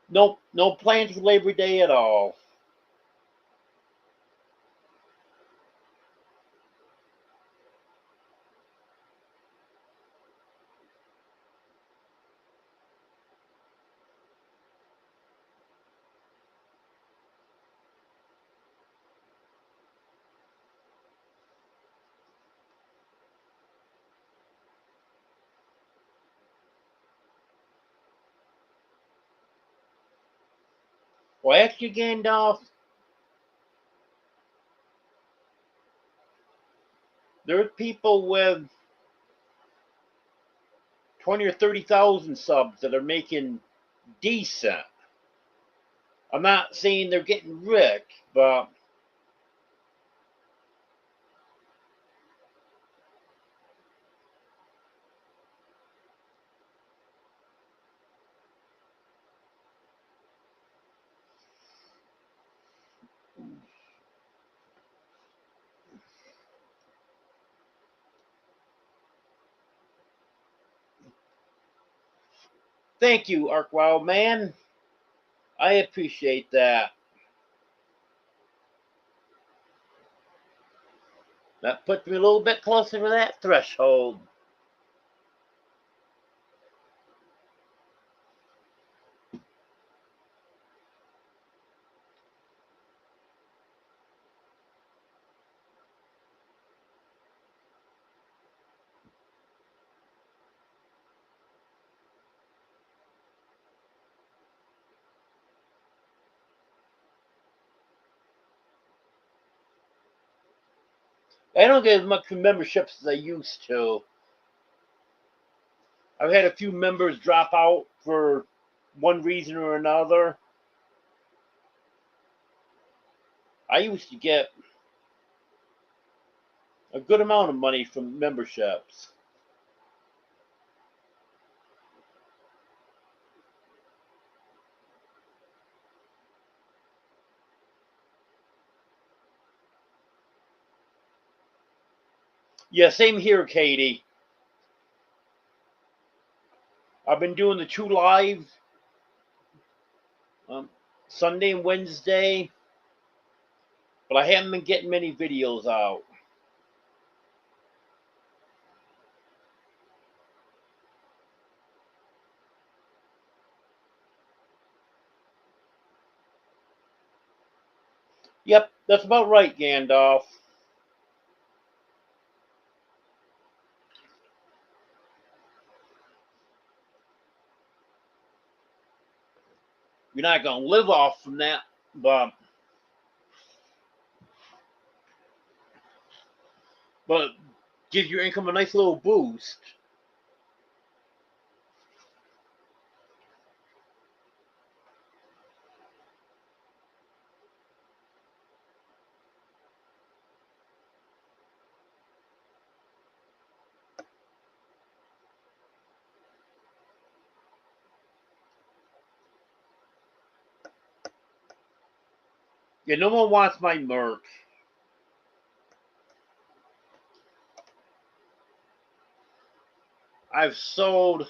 Nope, no plans for Labor Day at all. Well, actually, Gandalf, there are people with 20 or 30,000 subs that are making decent. I'm not saying they're getting rich, but thank you, Arkwild Man. I appreciate that. That puts me a little bit closer to that threshold. I don't get as much memberships as I used to. I've had a few members drop out for one reason or another. I used to get a good amount of money from memberships. Yeah, same here, Katie. I've been doing the 2 lives Sunday and Wednesday, but I haven't been getting many videos out. Yep, that's about right, Gandalf. You're not going to live off from that, but gives your income a nice little boost. Yeah, no one wants my merch. I've sold,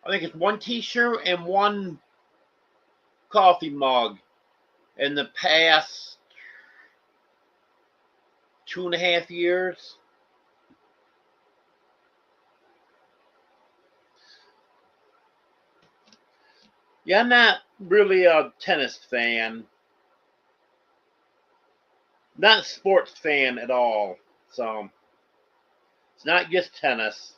I think it's one t-shirt and one coffee mug in the past 2.5 years. Yeah, I'm not really a tennis fan. Not a sports fan at all. So it's not just tennis.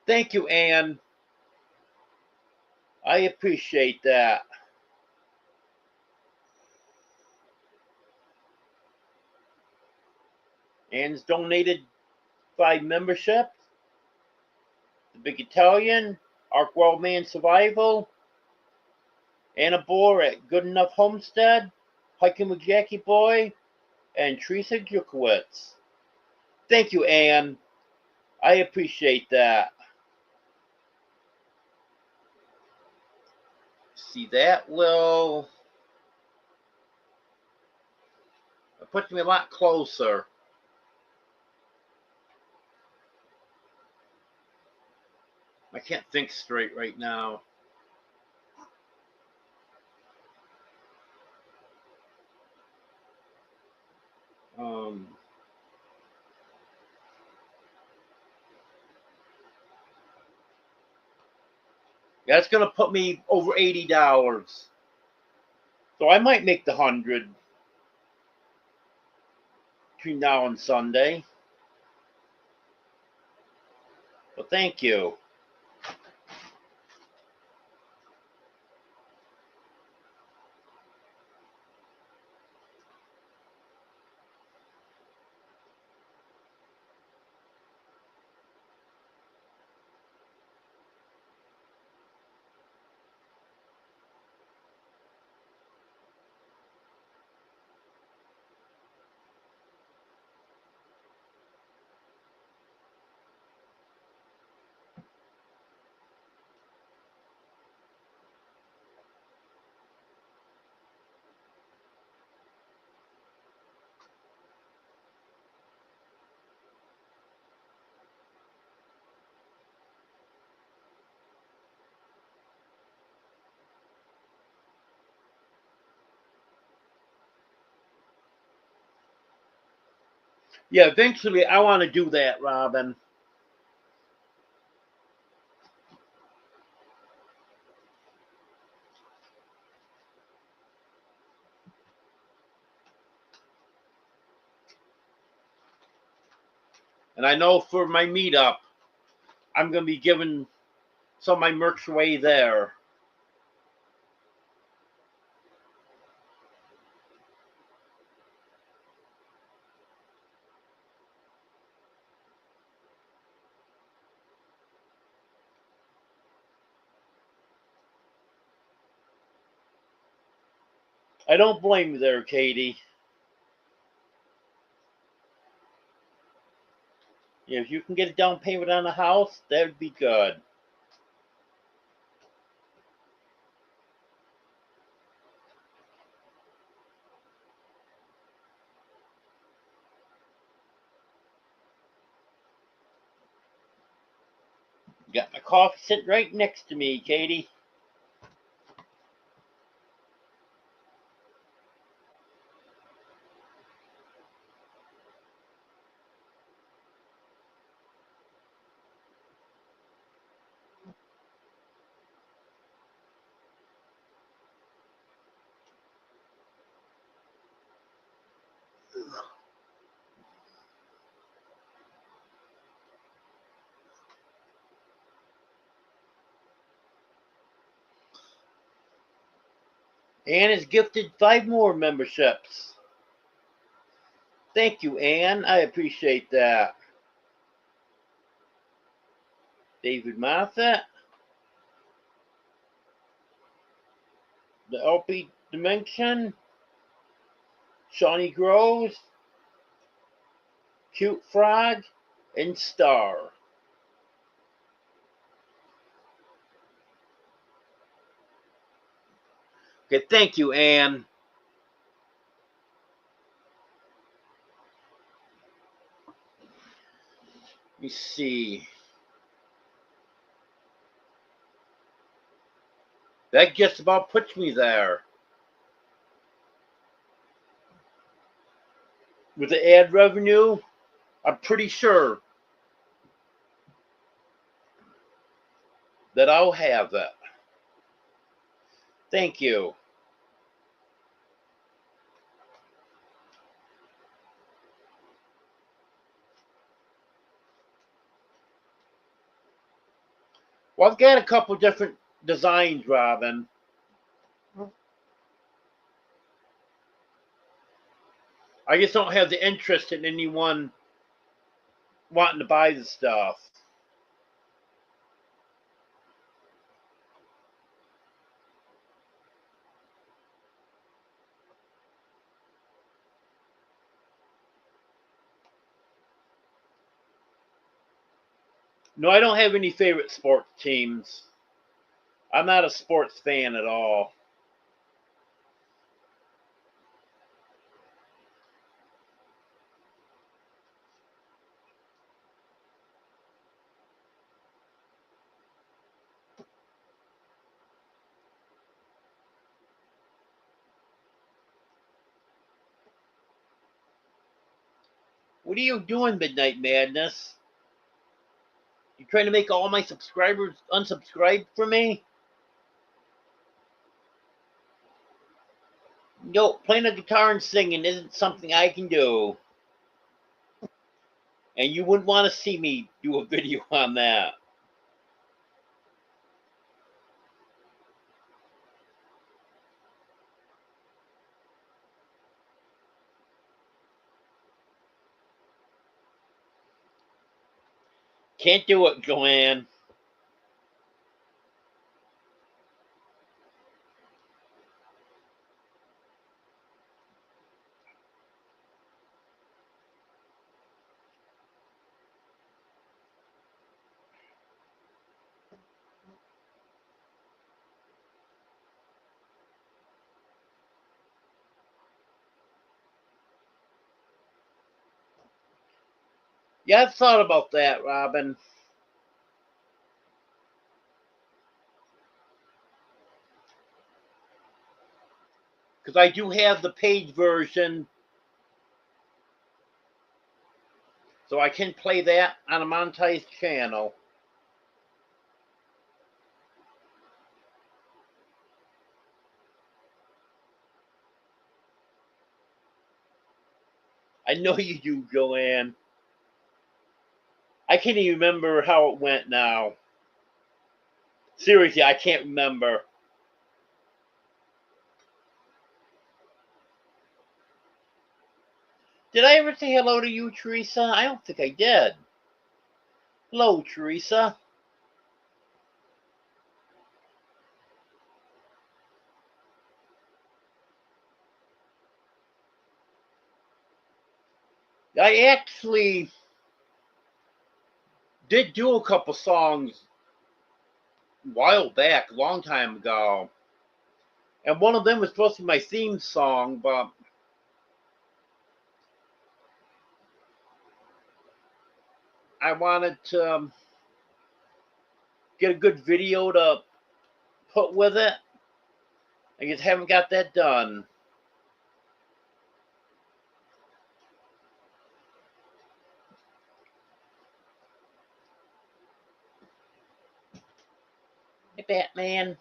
Thank you, Anne. I appreciate that. Anne's donated 5 memberships. The Big Italian, Ark World Man Survival, Anna Bohr at Good Enough Homestead, Hiking with Jackie Boy, and Teresa Jukowitz. Thank you, Anne. I appreciate that. See, that will put me a lot closer. I can't think straight right now. Um, that's gonna put me over $80. So I might make the 100 between now and Sunday. But thank you. Yeah, eventually I want to do that, Robin. And I know for my meetup, I'm going to be giving some of my merch away there. I don't blame you there, Katie. If you can get a down payment on a house, that would be good. Got my coffee sitting right next to me, Katie. Ann has gifted 5 more memberships. Thank you, Ann. I appreciate that. David Moffat, the LP Dimension, Shawnee Groves, Cute Frog, and Star. Okay, thank you, Ann. Let me see. That just about puts me there. With the ad revenue, I'm pretty sure that I'll have it. Thank you. Well, I've got a couple different designs, Robin. I just don't have the interest in anyone wanting to buy the stuff. No, I don't have any favorite sports teams. I'm not a sports fan at all. What are you doing, Midnight Madness? You trying to make all my subscribers unsubscribe from me? No, playing a guitar and singing isn't something I can do. And you wouldn't want to see me do a video on that. Can't do it, Joanne. Yeah, I've thought about that, Robin. Because I do have the paid version, so I can play that on a monetized channel. I know you do, Joanne. I can't even remember how it went now. Seriously, I can't remember. Did I ever say hello to you, Teresa? I don't think I did. Hello, Teresa. I actually did do a couple songs a while back, a long time ago. And one of them was supposed to be my theme song, but I wanted to get a good video to put with it. I just haven't got that done. Hey, Batman.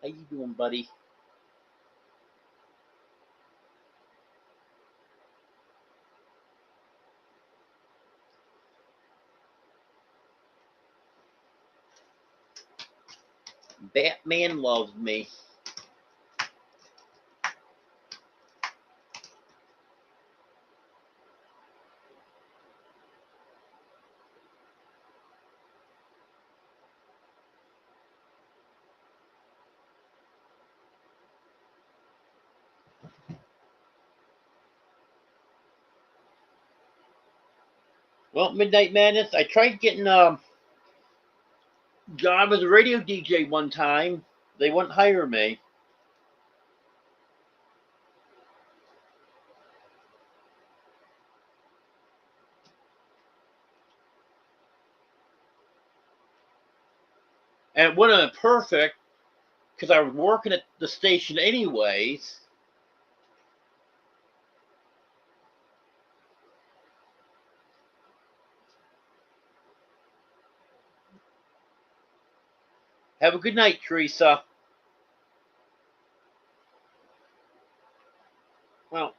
How you doing, buddy? Batman loves me. Well, Midnight Madness, I tried getting a job as a radio DJ one time. They wouldn't hire me. And it wouldn't have been perfect because I was working at the station anyways. Have a good night, Teresa. Well,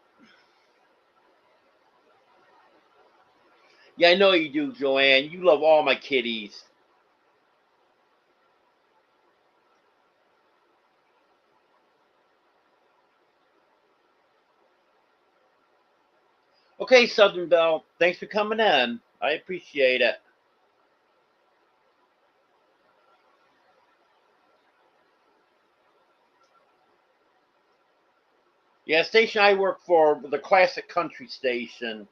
yeah, I know you do, Joanne. You love all my kitties. Okay, Southern Belle, thanks for coming in. I appreciate it. Yeah, station I work for, the classic country station.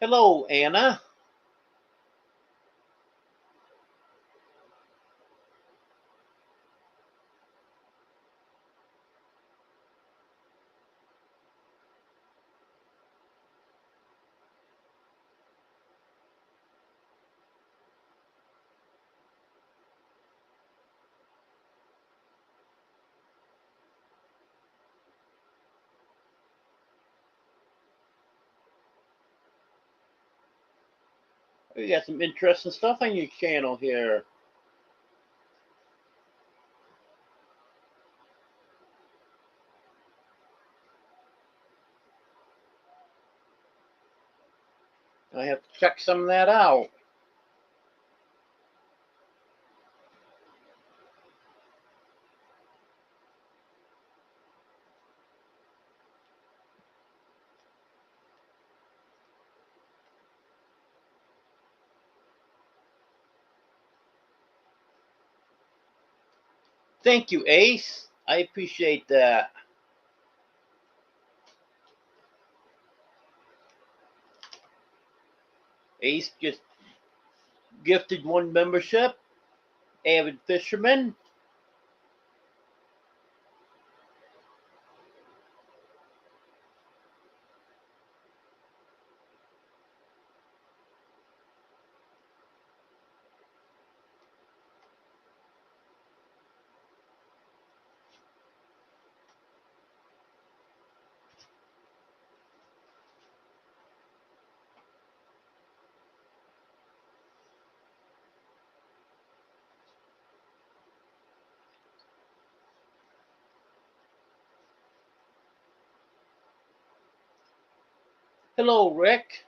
Hello, Anna. You got some interesting stuff on your channel here. I have to check some of that out. Thank you, Ace. I appreciate that. Ace just gifted one membership. Avid Fisherman. Hello, Rick.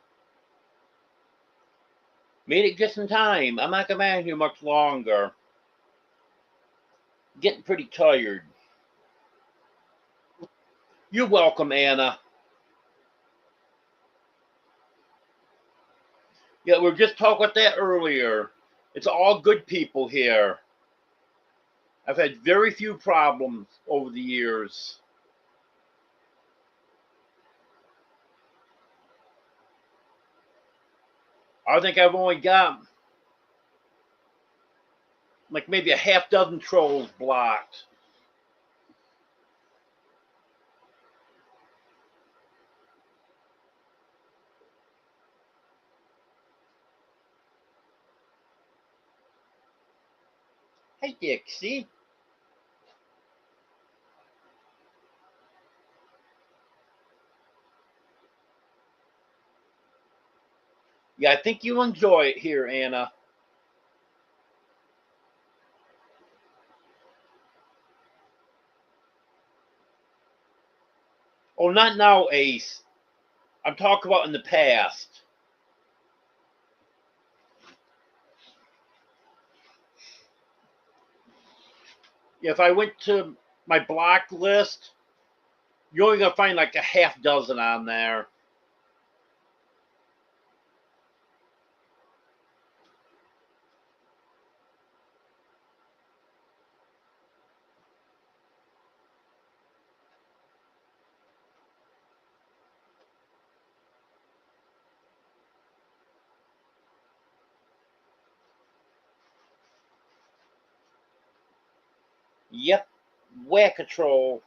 Made it just in time. I'm not gonna be out here much longer. Getting pretty tired. You're welcome, Anna. Yeah, we were just talking about that earlier. It's all good people here. I've had very few problems over the years. I think I've only got like maybe a half dozen trolls blocked. Hey, Dixie. Yeah, I think you'll enjoy it here, Anna. Oh, not now, Ace. I'm talking about in the past. If I went to my block list, you're only gonna find like a half dozen on there. Yep, Whack-A-Troll.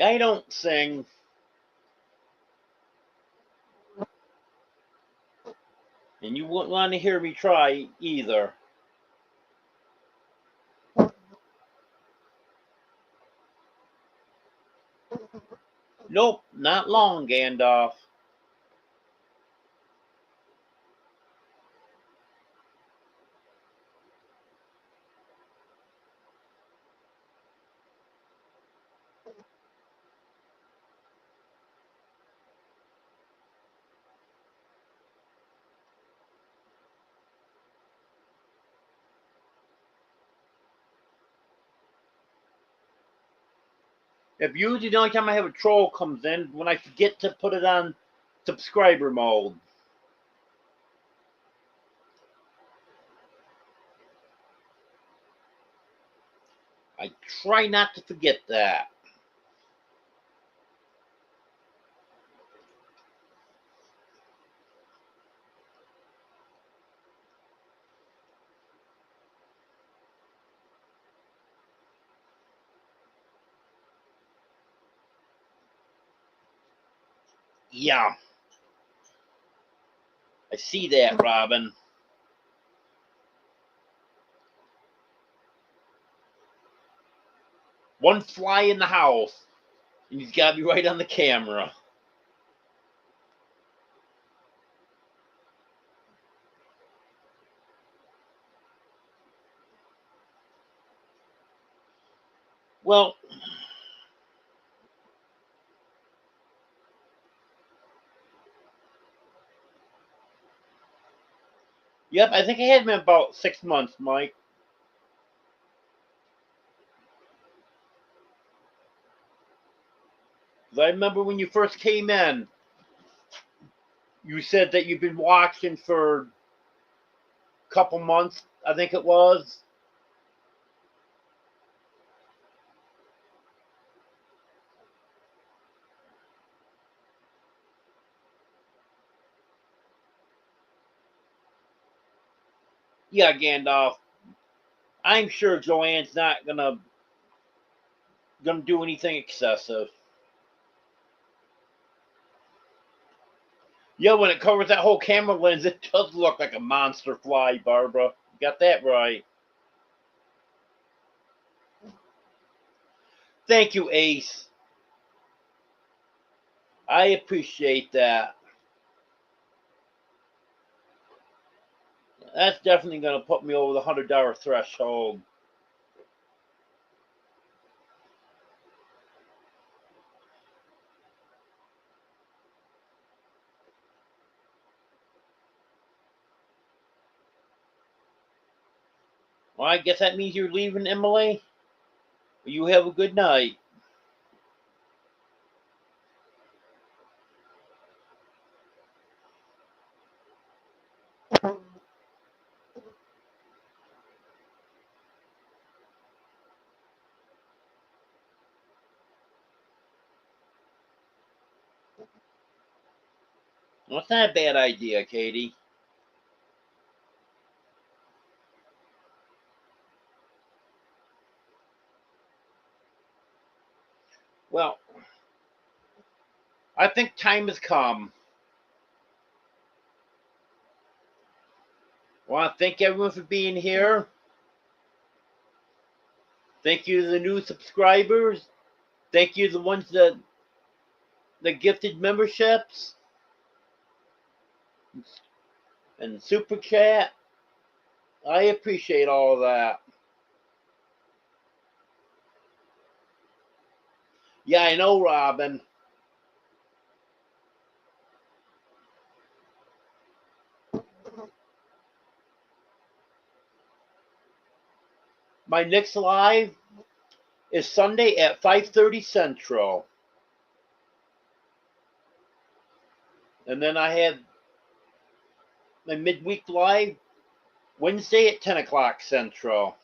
I don't sing. And you wouldn't want to hear me try either. Nope, not long, Gandalf. If usually the only time I have a troll comes in when I forget to put it on subscriber mode. I try not to forget that. Yeah, I see that, Robin. One fly in the house, and he's got me right on the camera. Well, yep, I think I had him about 6 months, Mike. Because I remember when you first came in, you said that you've been watching for a couple months, I think it was. Yeah, Gandalf. I'm sure Joanne's not gonna do anything excessive. Yeah, when it covers that whole camera lens, it does look like a monster fly, Barbara. You got that right. Thank you, Ace. I appreciate that. That's definitely gonna put me over the $100 threshold. Well, I guess that means you're leaving, Emily. You have a good night. Well, that's not a bad idea, Katie. Well, I think time has come. I want to thank everyone for being here. Thank you to the new subscribers. Thank you to the ones that gifted memberships and super chat. I appreciate all of that. Yeah, I know, Robin. My next live is Sunday at 5:30 Central. And then I have my midweek live Wednesday at 10 o'clock Central.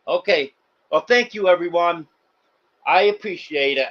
Okay. Well, thank you, everyone. I appreciate it.